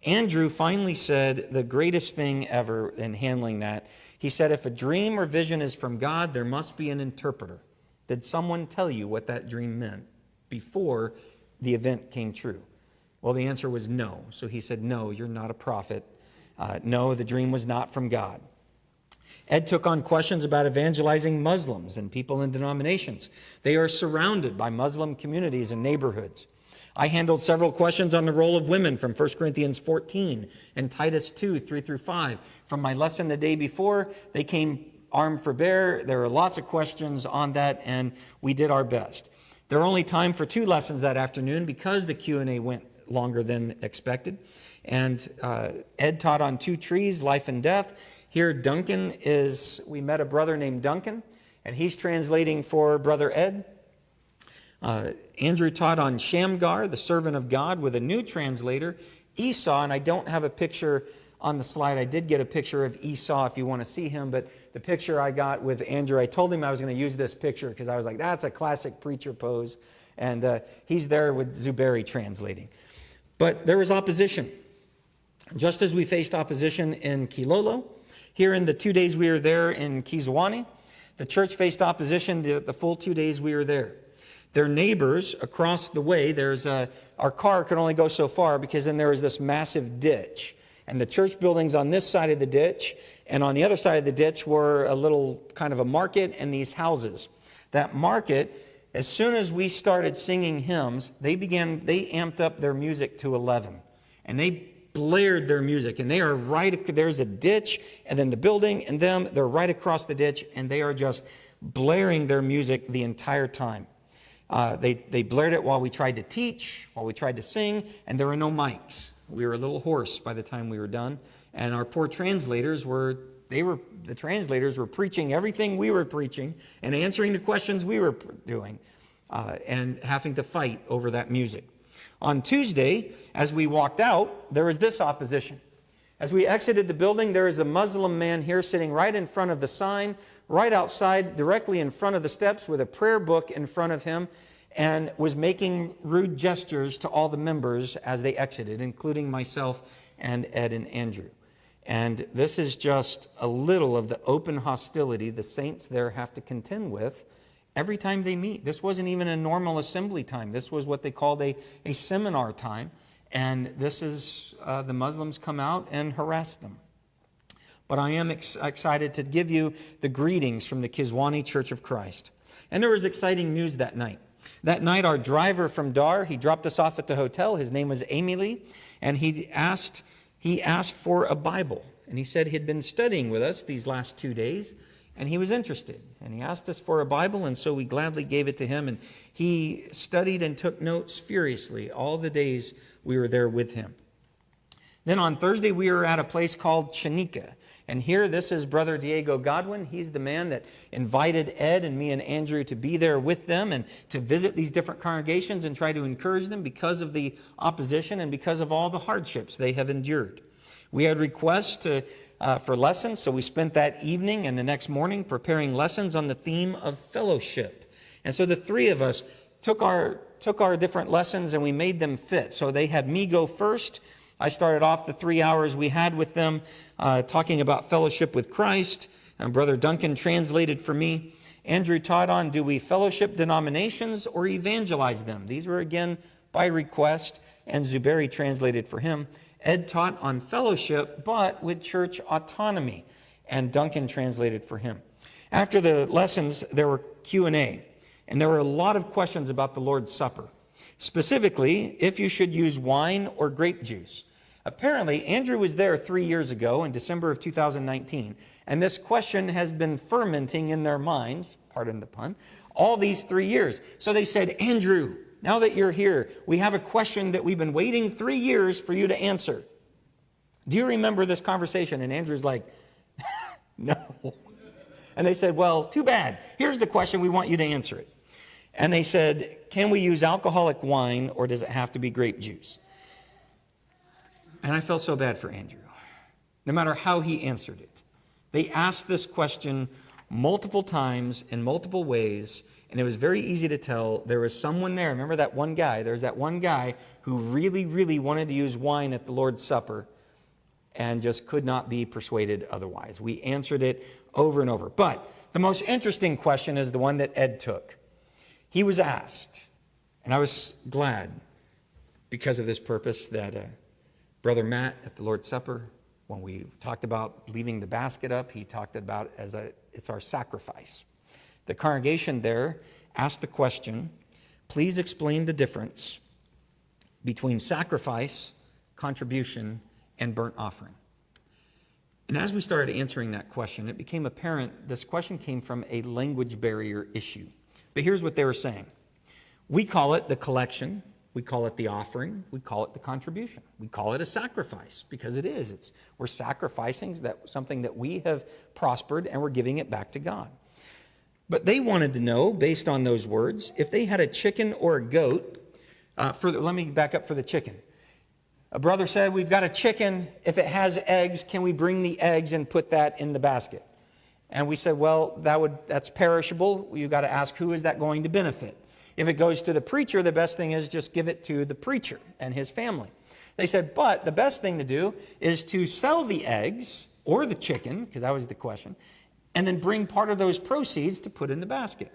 Andrew finally said the greatest thing ever in handling that. He said, if a dream or vision is from God, there must be an interpreter. Did someone tell you what that dream meant before the event came true? Well, the answer was no. So he said, no, you're not a prophet. No, the dream was not from God. Ed took on questions about evangelizing Muslims and people in denominations. They are surrounded by Muslim communities and neighborhoods. I handled several questions on the role of women from 1 Corinthians 14 and Titus 2, 3-5. From my lesson the day before, they came armed for bear. There were lots of questions on that, and we did our best. There were only time for 2 lessons that afternoon because the Q&A went longer than expected. And Ed taught on 2 trees, life and death. Here, we met a brother named Duncan, and he's translating for Brother Ed. Andrew taught on Shamgar, the servant of God, with a new translator, Esau, and I don't have a picture on the slide. I did get a picture of Esau if you want to see him, but the picture I got with Andrew, I told him I was going to use this picture because I was like, that's a classic preacher pose, and he's there with Zuberi translating. But there was opposition. Just as we faced opposition in Kilolo, here in the 2 days we were there in Kiziwani, the church faced opposition the full 2 days we were there. Their neighbors across the way, our car could only go so far because then there was this massive ditch. And the church building's on this side of the ditch, and on the other side of the ditch were a little kind of a market and these houses. That market, as soon as we started singing hymns, they amped up their music to 11. And they blared their music, and there's a ditch, and then the building, and they're right across the ditch, and they are just blaring their music the entire time. They blared it while we tried to teach, while we tried to sing, and there were no mics. We were a little hoarse by the time we were done, and our poor translators were preaching everything we were preaching and answering the questions we were doing, and having to fight over that music. On Tuesday, as we walked out, there was this opposition. As we exited the building, there is a Muslim man here sitting right in front of the sign, right outside, directly in front of the steps with a prayer book in front of him, and was making rude gestures to all the members as they exited, including myself and Ed and Andrew. And this is just a little of the open hostility the saints there have to contend with every time they meet. This wasn't even a normal assembly time. This was what they called a seminar time. And this is, the Muslims come out and harass them. But I am excited to give you the greetings from the Kiziwani Church of Christ. And there was exciting news that night. That night, our driver from Dar, he dropped us off at the hotel. His name was Emily, and he asked for a Bible. And he said he'd been studying with us these last 2 days, and he was interested. And he asked us for a Bible, and so we gladly gave it to him. And he studied and took notes furiously all the days we were there with him. Then on Thursday, we were at a place called Chanika. And here, this is Brother Diego Godwin. He's the man that invited Ed and me and Andrew to be there with them and to visit these different congregations and try to encourage them because of the opposition and because of all the hardships they have endured. We had requests for lessons, so we spent that evening and the next morning preparing lessons on the theme of fellowship. And so the 3 of us took our different lessons and we made them fit. So they had me go first, I started off the 3 hours we had with them talking about fellowship with Christ. Brother Duncan translated for me. Andrew taught on, do we fellowship denominations or evangelize them? These were, again, by request, and Zuberi translated for him. Ed taught on fellowship, but with church autonomy, and Duncan translated for him. After the lessons, there were Q&A, and there were a lot of questions about the Lord's Supper. Specifically, if you should use wine or grape juice. Apparently, Andrew was there 3 years ago in December of 2019, and this question has been fermenting in their minds, pardon the pun, all these 3 years. So they said, Andrew, now that you're here, we have a question that we've been waiting 3 years for you to answer. Do you remember this conversation? And Andrew's like, no. And they said, well, too bad. Here's the question, we want you to answer it. And they said, can we use alcoholic wine or does it have to be grape juice? And I felt so bad for Andrew, no matter how he answered it. They asked this question multiple times in multiple ways, and it was very easy to tell there was someone there. Remember that one guy? There's that one guy who really, really wanted to use wine at the Lord's Supper and just could not be persuaded otherwise. We answered it over and over. But the most interesting question is the one that Ed took. He was asked, and I was glad because of this purpose that Brother Matt at the Lord's Supper, when we talked about leaving the basket up, he talked about it's our sacrifice. The congregation there asked the question, please explain the difference between sacrifice, contribution, and burnt offering. And as we started answering that question, it became apparent this question came from a language barrier issue. But here's what they were saying. We call it the collection. We call it the offering. We call it the contribution. We call it a sacrifice because it is. We're sacrificing something that we have prospered and we're giving it back to God. But they wanted to know, based on those words, if they had a chicken or a goat. Let me back up for the chicken. A brother said, we've got a chicken. If it has eggs, can we bring the eggs and put that in the basket? And we said, well, that's perishable. You've got to ask, who is that going to benefit? If it goes to the preacher, the best thing is just give it to the preacher and his family. They said, but the best thing to do is to sell the eggs or the chicken, because that was the question, and then bring part of those proceeds to put in the basket.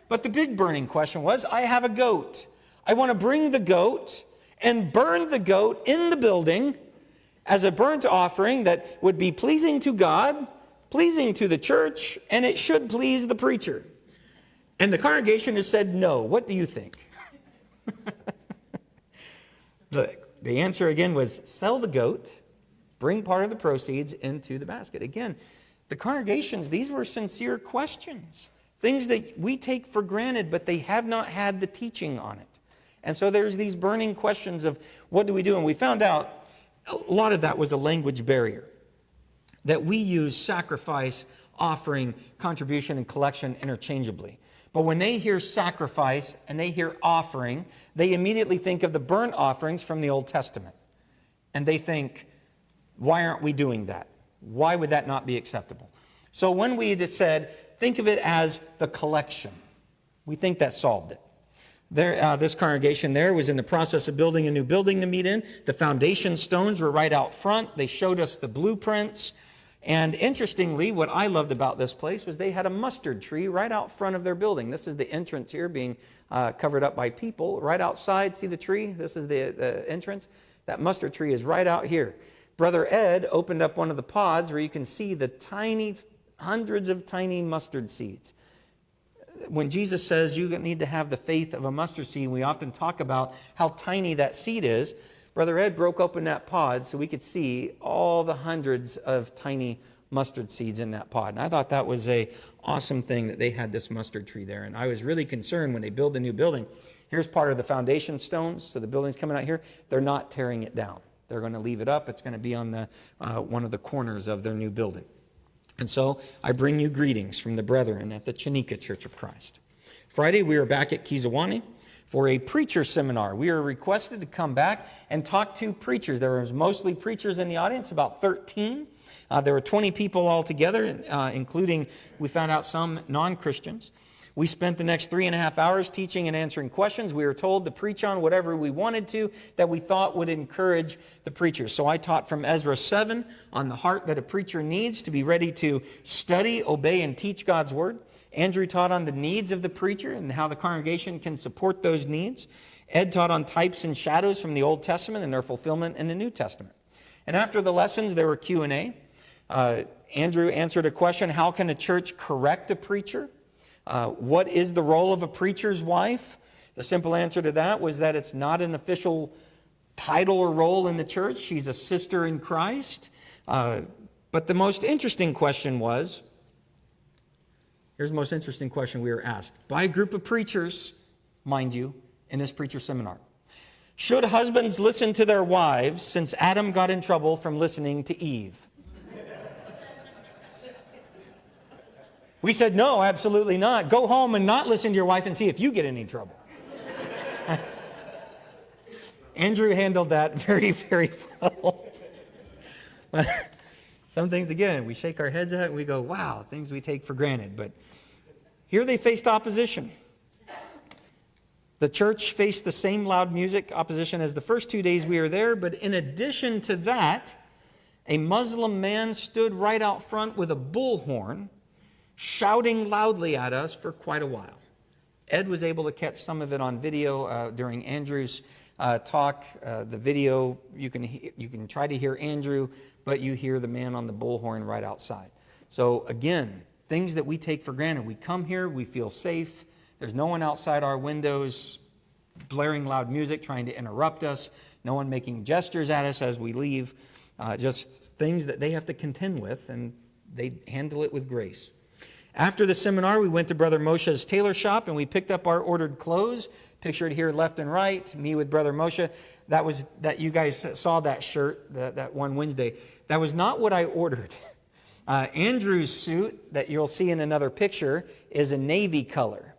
But the big burning question was, I have a goat. I want to bring the goat and burn the goat in the building as a burnt offering that would be pleasing to God, pleasing to the church, and it should please the preacher. And the congregation has said no. What do you think? The answer again was sell the goat, bring part of the proceeds into the basket. Again, the congregations, these were sincere questions, things that we take for granted, but they have not had the teaching on it. And so there's these burning questions of what do we do? And we found out a lot of that was a language barrier, that we use sacrifice, offering, contribution, and collection interchangeably. But when they hear sacrifice and they hear offering, they immediately think of the burnt offerings from the Old Testament. And they think, why aren't we doing that? Why would that not be acceptable? So when we had said, think of it as the collection, we think that solved it. This congregation there was in the process of building a new building to meet in. The foundation stones were right out front. They showed us the blueprints. And interestingly, what I loved about this place was they had a mustard tree right out front of their building. This is the entrance here being covered up by people. Right outside, see the tree? This is the entrance. That mustard tree is right out here. Brother Ed opened up one of the pods where you can see the hundreds of tiny mustard seeds. When Jesus says you need to have the faith of a mustard seed, we often talk about how tiny that seed is. Brother Ed broke open that pod so we could see all the hundreds of tiny mustard seeds in that pod. And I thought that was an awesome thing that they had this mustard tree there. And I was really concerned when they build a new building. Here's part of the foundation stones. So the building's coming out here. They're not tearing it down. They're going to leave it up. It's going to be on the one of the corners of their new building. And so I bring you greetings from the brethren at the Chanika Church of Christ. Friday, we were back at Kizawane for a preacher seminar. We were requested to come back and talk to preachers. There was mostly preachers in the audience, about 13. There were 20 people altogether, including, we found out, some non-Christians. We spent the next 3.5 hours teaching and answering questions. We were told to preach on whatever we wanted to that we thought would encourage the preachers. So I taught from Ezra 7 on the heart that a preacher needs to be ready to study, obey, and teach God's word. Andrew taught on the needs of the preacher and how the congregation can support those needs. Ed taught on types and shadows from the Old Testament and their fulfillment in the New Testament. And after the lessons, there were Q&A. Andrew answered a question, how can a church correct a preacher? What is the role of a preacher's wife? The simple answer to that was that it's not an official title or role in the church. She's a sister in Christ. But the most interesting question was, here's the most interesting question we were asked by a group of preachers, mind you, in this preacher seminar. Should husbands listen to their wives since Adam got in trouble from listening to Eve? We said, no, absolutely not. Go home and not listen to your wife and see if you get in any trouble. Andrew handled that very, very well. But some things, again, we shake our heads at and we go, wow, things we take for granted. But here they faced opposition. The church faced the same loud music opposition as the first 2 days we were there, but in addition to that, a Muslim man stood right out front with a bullhorn, shouting loudly at us for quite a while. Ed was able to catch some of it on video during Andrew's talk. The video, you can try to hear Andrew, but you hear the man on the bullhorn right outside. So again, things that we take for granted. We come here, we feel safe. There's no one outside our windows blaring loud music, trying to interrupt us. No one making gestures at us as we leave. Just things that they have to contend with, and they handle it with grace. After the seminar, we went to Brother Moshe's tailor shop, and we picked up our ordered clothes. Pictured here left and right, me with Brother Moshe. That you guys saw that shirt that one Wednesday. That was not what I ordered. Andrew's suit that you'll see in another picture is a navy color.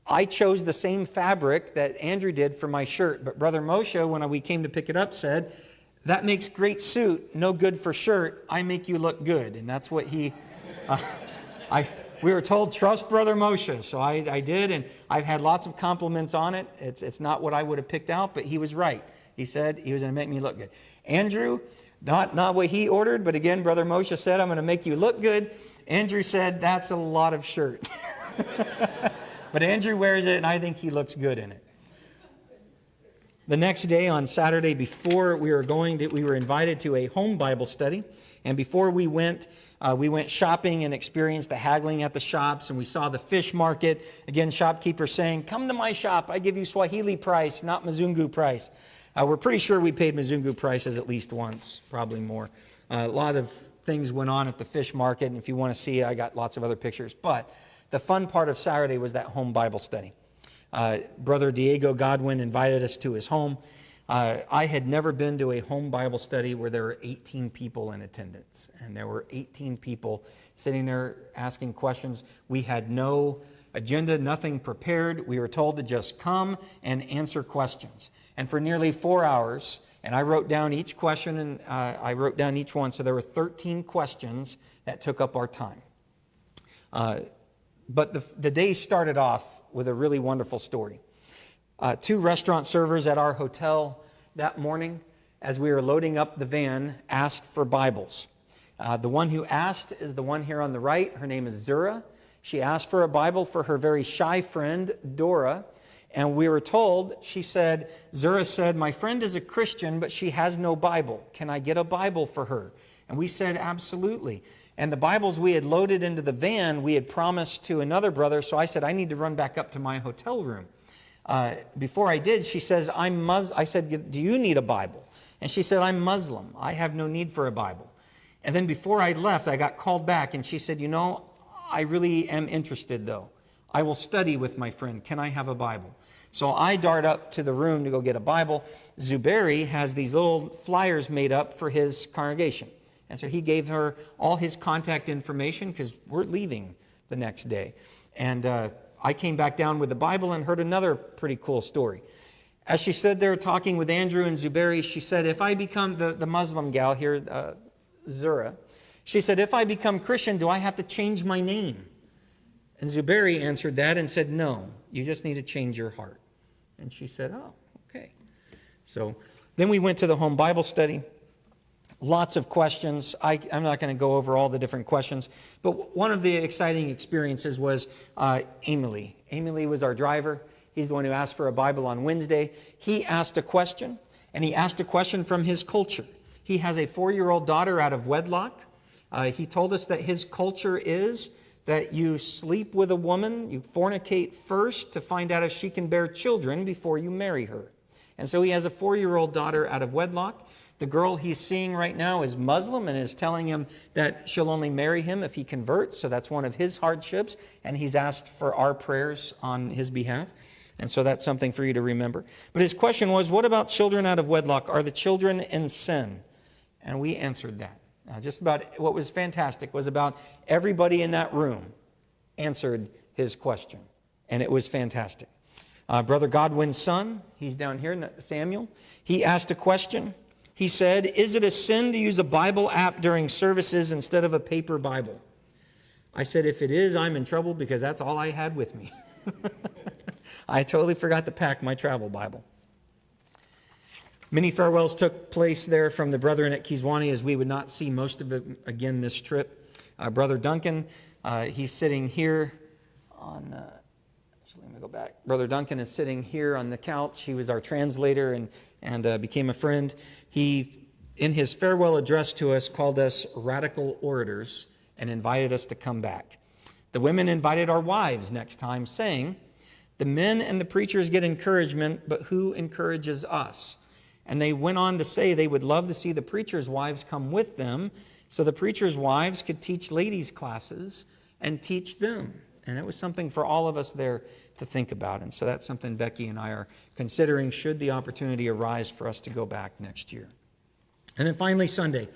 I chose the same fabric that Andrew did for my shirt, but Brother Moshe, when we came to pick it up, said, that makes great suit, no good for shirt, I make you look good. And that's what he, we were told, trust Brother Moshe. So I did, and I've had lots of compliments on it. It's not what I would have picked out, but he was right. He said he was going to make me look good. Andrew, not what he ordered, but again, Brother Moshe said, I'm going to make you look good. Andrew said, that's a lot of shirt. But Andrew wears it, and I think he looks good in it. The next day, on Saturday, before we were invited to a home Bible study. And before we went shopping and experienced the haggling at the shops, and we saw the fish market. Again, shopkeepers saying, come to my shop. I give you Swahili price, not Mzungu price. We're pretty sure we paid Mzungu prices at least once, probably more. A lot of things went on at the fish market, and if you want to see, I got lots of other pictures. But the fun part of Saturday was that home Bible study. Brother Diego Godwin invited us to his home. I had never been to a home Bible study where there were 18 people in attendance. And there were 18 people sitting there asking questions. We had no agenda, nothing prepared. We were told to just come and answer questions. And for nearly 4 hours, and I wrote down each question, and I wrote down each one. So there were 13 questions that took up our time. But the day started off with a really wonderful story. 2 restaurant servers at our hotel that morning, as we were loading up the van, asked for Bibles. The one who asked is the one here on the right. Her name is Zura. She asked for a Bible for her very shy friend, Dora. And we were told, Zura said, my friend is a Christian, but she has no Bible. Can I get a Bible for her? And we said, absolutely. And the Bibles we had loaded into the van, we had promised to another brother. So I said, I need to run back up to my hotel room. Before I did, she says, I said, do you need a Bible? And she said, I'm Muslim. I have no need for a Bible. And then before I left, I got called back, and she said, I really am interested, though. I will study with my friend. Can I have a Bible? So I dart up to the room to go get a Bible. Zuberi has these little flyers made up for his congregation. And so he gave her all his contact information because we're leaving the next day. And I came back down with the Bible and heard another pretty cool story. As she stood there talking with Andrew and Zuberi, she said, if I become the Muslim gal here, Zura, she said, if I become Christian, do I have to change my name? And Zuberi answered that and said, no, you just need to change your heart. And she said, oh, okay. So then we went to the home Bible study. Lots of questions. I'm not going to go over all the different questions, but one of the exciting experiences was Emily. Emily was our driver. He's the one who asked for a Bible on Wednesday. He asked a question, and he asked a question from his culture. He has a 4-year-old daughter out of wedlock. He told us that his culture is that you sleep with a woman, you fornicate first to find out if she can bear children before you marry her. And so he has a 4-year-old daughter out of wedlock. The girl he's seeing right now is Muslim and is telling him that she'll only marry him if he converts. So that's one of his hardships. And he's asked for our prayers on his behalf. And so that's something for you to remember. But his question was, what about children out of wedlock? Are the children in sin? And we answered that. Just about what was fantastic was about everybody in that room answered his question. And it was fantastic. Brother Godwin's son, he's down here, Samuel, he asked a question. He said, is it a sin to use a Bible app during services instead of a paper Bible? I said, if it is, I'm in trouble because that's all I had with me. I totally forgot to pack my travel Bible. Many farewells took place there from the brethren at Kiswani, as we would not see most of it again this trip. Brother Duncan, he's sitting here on... Actually, let me go back. Brother Duncan is sitting here on the couch. He was our translator and became a friend. He, in his farewell address to us, called us radical orators and invited us to come back. The women invited our wives next time, saying, the men and the preachers get encouragement, but who encourages us? And they went on to say they would love to see the preachers' wives come with them so the preachers' wives could teach ladies' classes and teach them. And it was something for all of us there to think about. And so that's something Becky and I are considering should the opportunity arise for us to go back next year. And then finally, Sunday,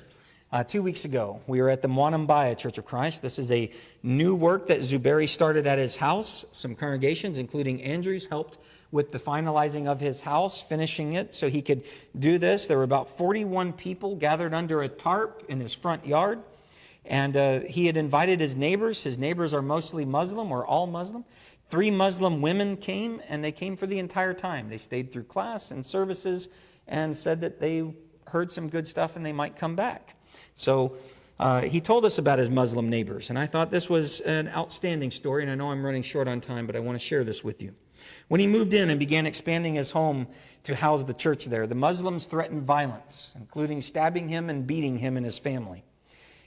2 weeks ago, we were at the Mwanambaya Church of Christ. This is a new work that Zuberi started at his house. Some congregations, including Andrew's, helped with the finalizing of his house, finishing it so he could do this. There were about 41 people gathered under a tarp in his front yard. And he had invited his neighbors. His neighbors are mostly Muslim or all Muslim. 3 Muslim women came, and they came for the entire time. They stayed through class and services and said that they heard some good stuff and they might come back. So he told us about his Muslim neighbors, and I thought this was an outstanding story, and I know I'm running short on time, but I want to share this with you. When he moved in and began expanding his home to house the church there, the Muslims threatened violence, including stabbing him and beating him and his family.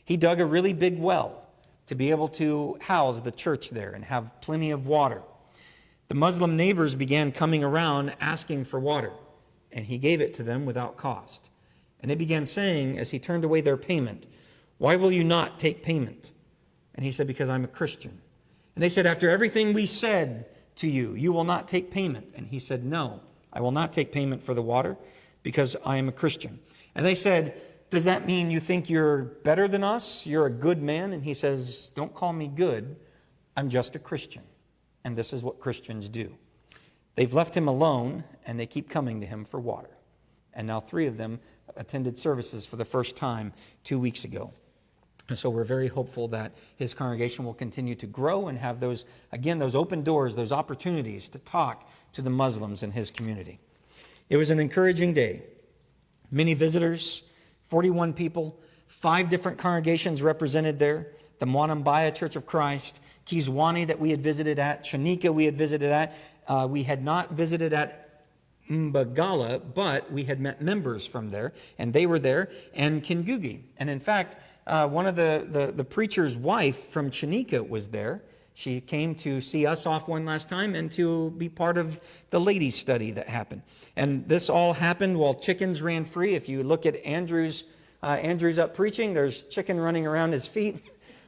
He dug a really big well to be able to house the church there and have plenty of water. The Muslim neighbors began coming around asking for water, and he gave it to them without cost. And they began saying, as he turned away their payment, "Why will you not take payment?" And he said, "Because I'm a Christian." And they said, "After everything we said to you, you will not take payment." And he said, "No, I will not take payment for the water because I am a Christian." And they said, "Does that mean you think you're better than us? You're a good man?" And he says, "Don't call me good. I'm just a Christian. And this is what Christians do." They've left him alone, and they keep coming to him for water. And now 3 of them attended services for the first time 2 weeks ago. And so we're very hopeful that his congregation will continue to grow and have those, again, those open doors, those opportunities to talk to the Muslims in his community. It was an encouraging day. Many visitors, 41 people, 5 different congregations represented there. The Mwanambaya Church of Christ, Kiswani that we had visited at, Chanika we had visited at. We had not visited at Mbagala, but we had met members from there, and they were there, and Kingugi. And in fact, one of the preacher's wife from Chanika was there. She came to see us off one last time and to be part of the ladies' study that happened. And this all happened while chickens ran free. If you look at Andrew's up preaching, there's chicken running around his feet.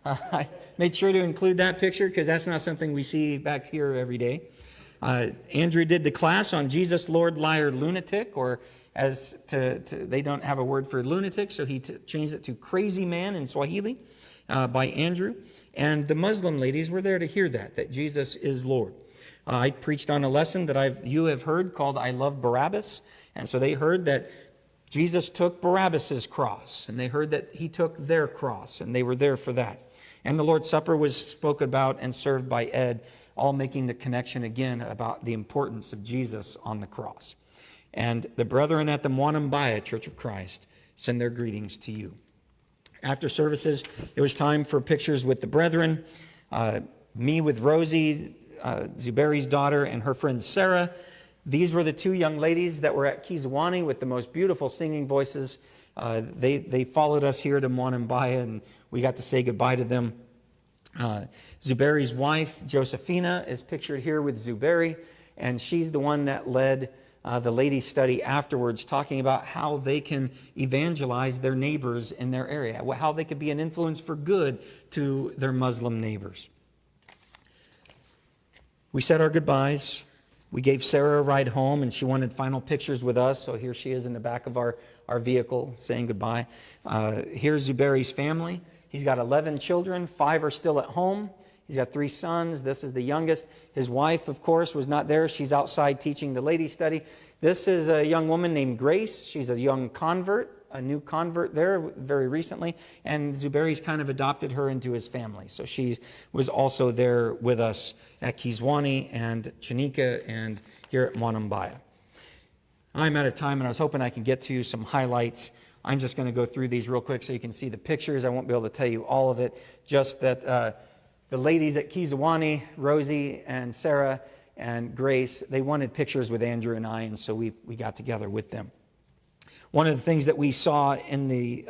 I made sure to include that picture because that's not something we see back here every day. Andrew did the class on Jesus, Lord, Liar, Lunatic, or they don't have a word for lunatic, so he changed it to crazy man in Swahili by Andrew. And the Muslim ladies were there to hear that Jesus is Lord. I preached on a lesson that you have heard called I Love Barabbas. And so they heard that Jesus took Barabbas's cross, and they heard that he took their cross, and they were there for that. And the Lord's Supper was spoken about and served by Ed, all making the connection again about the importance of Jesus on the cross. And the brethren at the Mwanambaya Church of Christ send their greetings to you. After services, it was time for pictures with the brethren. Me with Rosie, Zuberi's daughter, and her friend Sarah. These were the two young ladies that were at Kizwani with the most beautiful singing voices. They followed us here to Mwanambaya, and we got to say goodbye to them. Zuberi's wife, Josephina, is pictured here with Zuberi, and she's the one that led the ladies' study afterwards, talking about how they can evangelize their neighbors in their area, how they could be an influence for good to their Muslim neighbors. We said our goodbyes. We gave Sarah a ride home, and she wanted final pictures with us, so here she is in the back of our vehicle saying goodbye. Here's Zuberi's family. He's got 11 children. 5 are still at home. He's got 3 sons. This is the youngest. His wife, of course, was not there. She's outside teaching the ladies' study. This is a young woman named Grace. She's a young convert, a new convert there very recently. And Zuberi's kind of adopted her into his family. So she was also there with us at Kizwani and Chanika and here at Mwanambaya. I'm out of time, and I was hoping I could get to some highlights. I'm just going to go through these real quick so you can see the pictures. I won't be able to tell you all of it. Just that the ladies at Kizwani, Rosie and Sarah and Grace, they wanted pictures with Andrew and I, and so we got together with them. One of the things that we saw in the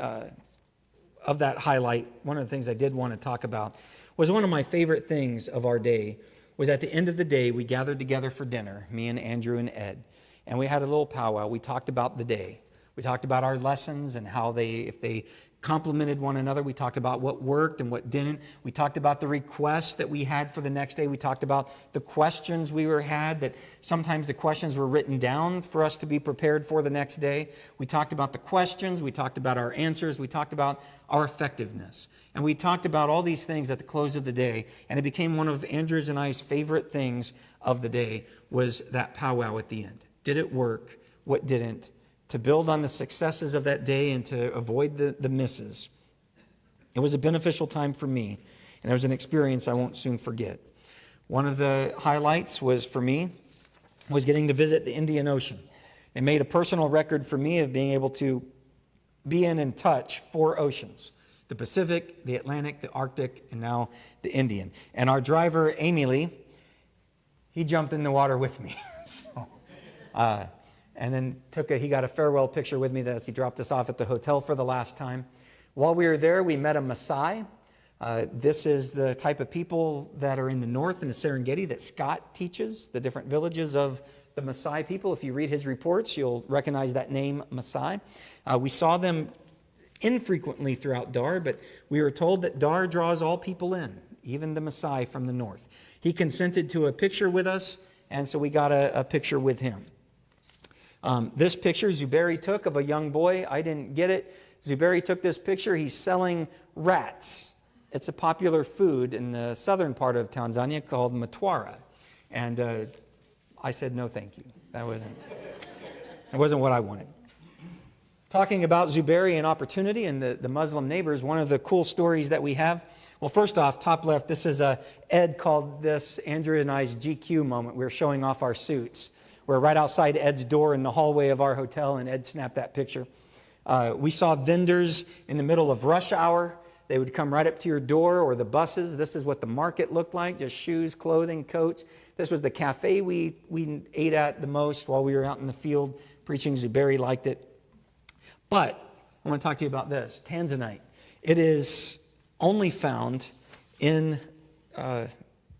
of that highlight, one of the things I did want to talk about was one of my favorite things of our day was at the end of the day, we gathered together for dinner, me and Andrew and Ed, and we had a little powwow. We talked about the day. We talked about our lessons and how if they complemented one another. We talked about what worked and what didn't. We talked about the requests that we had for the next day. We talked about the questions we had, that sometimes the questions were written down for us to be prepared for the next day. We talked about the questions. We talked about our answers. We talked about our effectiveness. And we talked about all these things at the close of the day. And it became one of Andrew's and I's favorite things of the day was that powwow at the end. Did it work? What didn't? To build on the successes of that day and to avoid the misses. It was a beneficial time for me, and it was an experience I won't soon forget. One of the highlights for me was getting to visit the Indian Ocean. It made a personal record for me of being able to be in and touch 4 oceans: the Pacific, the Atlantic, the Arctic, and now the Indian. And our driver, Amy Lee, he jumped in the water with me. And then he got a farewell picture with me as he dropped us off at the hotel for the last time. While we were there, we met a Maasai. This is the type of people that are in the north in the Serengeti that Scott teaches, the different villages of the Maasai people. If you read his reports, you'll recognize that name, Maasai. We saw them infrequently throughout Dar, but we were told that Dar draws all people in, even the Maasai from the north. He consented to a picture with us, and so we got a picture with him. This picture Zuberi took of a young boy. I didn't get it. Zuberi took this picture. He's selling rats. It's a popular food in the southern part of Tanzania called matwara. And I said, no, thank you. That wasn't what I wanted. Talking about Zuberi and opportunity and the Muslim neighbors, one of the cool stories that we have. Well, first off, top left, this is Ed called this Andrew and I's GQ moment. We were showing off our suits. We're right outside Ed's door in the hallway of our hotel, and Ed snapped that picture. We saw vendors in the middle of rush hour. They would come right up to your door, or the buses. This is what the market looked like, just shoes, clothing, coats. This was the cafe we ate at the most while we were out in the field preaching. Zuberi liked it. But I want to talk to you about this, Tanzanite. It is only found in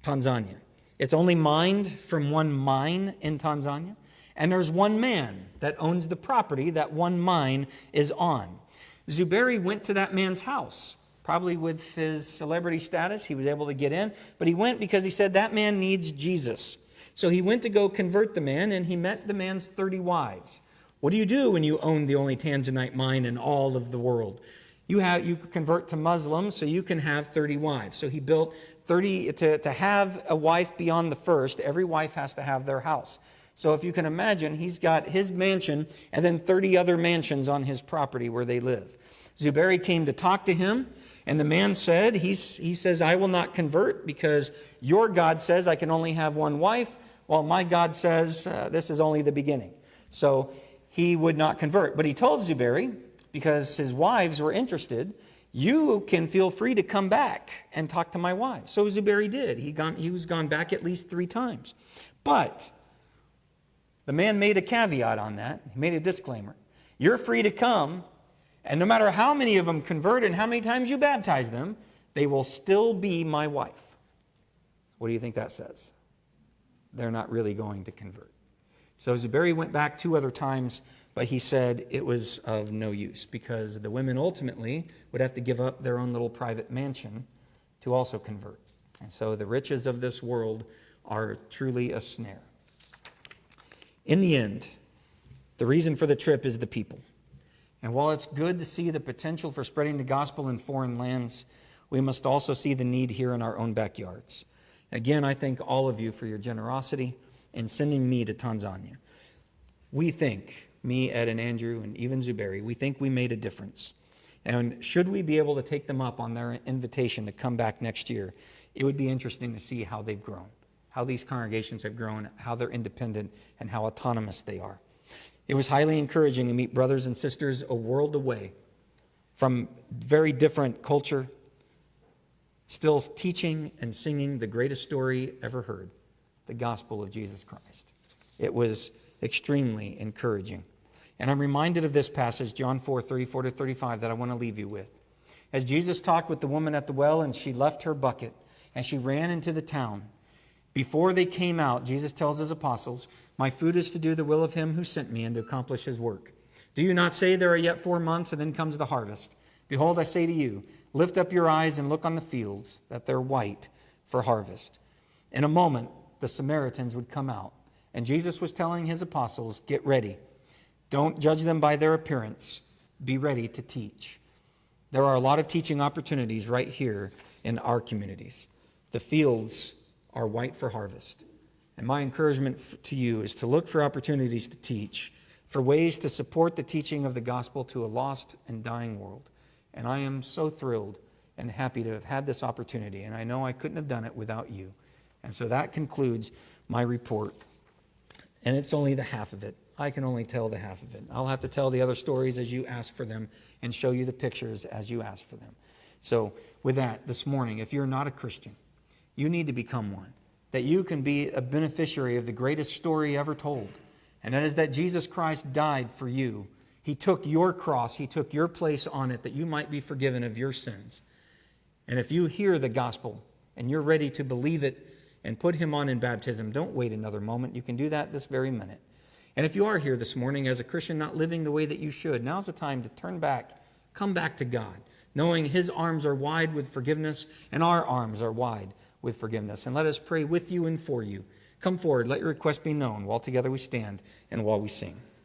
Tanzania. It's only mined from one mine in Tanzania, and there's one man that owns the property that one mine is on. Zuberi went to that man's house, probably with his celebrity status. He was able to get in, but he went because he said that man needs Jesus. So he went to go convert the man, and he met the man's 30 wives. What do you do when you own the only Tanzanite mine in all of the world? You convert to Muslim, so you can have 30 wives. So he built 30, to have a wife beyond the first, every wife has to have their house. So if you can imagine, he's got his mansion and then 30 other mansions on his property where they live. Zubairi came to talk to him, and the man said, he says, I will not convert because your God says I can only have one wife, while my God says this is only the beginning. So he would not convert. But he told Zubairi, because his wives were interested, you can feel free to come back and talk to my wives. So Zubairi did. He was gone back at least 3 times. But the man made a caveat on that. He made a disclaimer. You're free to come, and no matter how many of them convert and how many times you baptize them, they will still be my wife. What do you think that says? They're not really going to convert. So Zubairi went back 2 other times, but he said it was of no use because the women ultimately would have to give up their own little private mansion to also convert. And so the riches of this world are truly a snare. In the end, the reason for the trip is the people. And while it's good to see the potential for spreading the gospel in foreign lands, we must also see the need here in our own backyards. Again, I thank all of you for your generosity in sending me to Tanzania. We think, me, Ed, and Andrew, and even Zubairi, we think we made a difference. And should we be able to take them up on their invitation to come back next year, it would be interesting to see how they've grown, how these congregations have grown, how they're independent, and how autonomous they are. It was highly encouraging to meet brothers and sisters a world away from very different culture, still teaching and singing the greatest story ever heard, the gospel of Jesus Christ. It was extremely encouraging. And I'm reminded of this passage, John 4:34-35, that I want to leave you with. As Jesus talked with the woman at the well, and she left her bucket, and she ran into the town. Before they came out, Jesus tells his apostles, my food is to do the will of him who sent me and to accomplish his work. Do you not say there are yet 4 months and then comes the harvest? Behold, I say to you, lift up your eyes and look on the fields, that they're white for harvest. In a moment, the Samaritans would come out. And Jesus was telling his apostles, get ready. Don't judge them by their appearance. Be ready to teach. There are a lot of teaching opportunities right here in our communities. The fields are white for harvest. And my encouragement to you is to look for opportunities to teach, for ways to support the teaching of the gospel to a lost and dying world. And I am so thrilled and happy to have had this opportunity. And I know I couldn't have done it without you. And so that concludes my report. And it's only the half of it. I can only tell the half of it. I'll have to tell the other stories as you ask for them and show you the pictures as you ask for them. So with that, this morning, if you're not a Christian, you need to become one, that you can be a beneficiary of the greatest story ever told. And that is that Jesus Christ died for you. He took your cross. He took your place on it that you might be forgiven of your sins. And if you hear the gospel and you're ready to believe it and put him on in baptism, don't wait another moment. You can do that this very minute. And if you are here this morning as a Christian not living the way that you should, now's the time to turn back, come back to God, knowing his arms are wide with forgiveness and our arms are wide with forgiveness. And let us pray with you and for you. Come forward, let your request be known while together we stand and while we sing.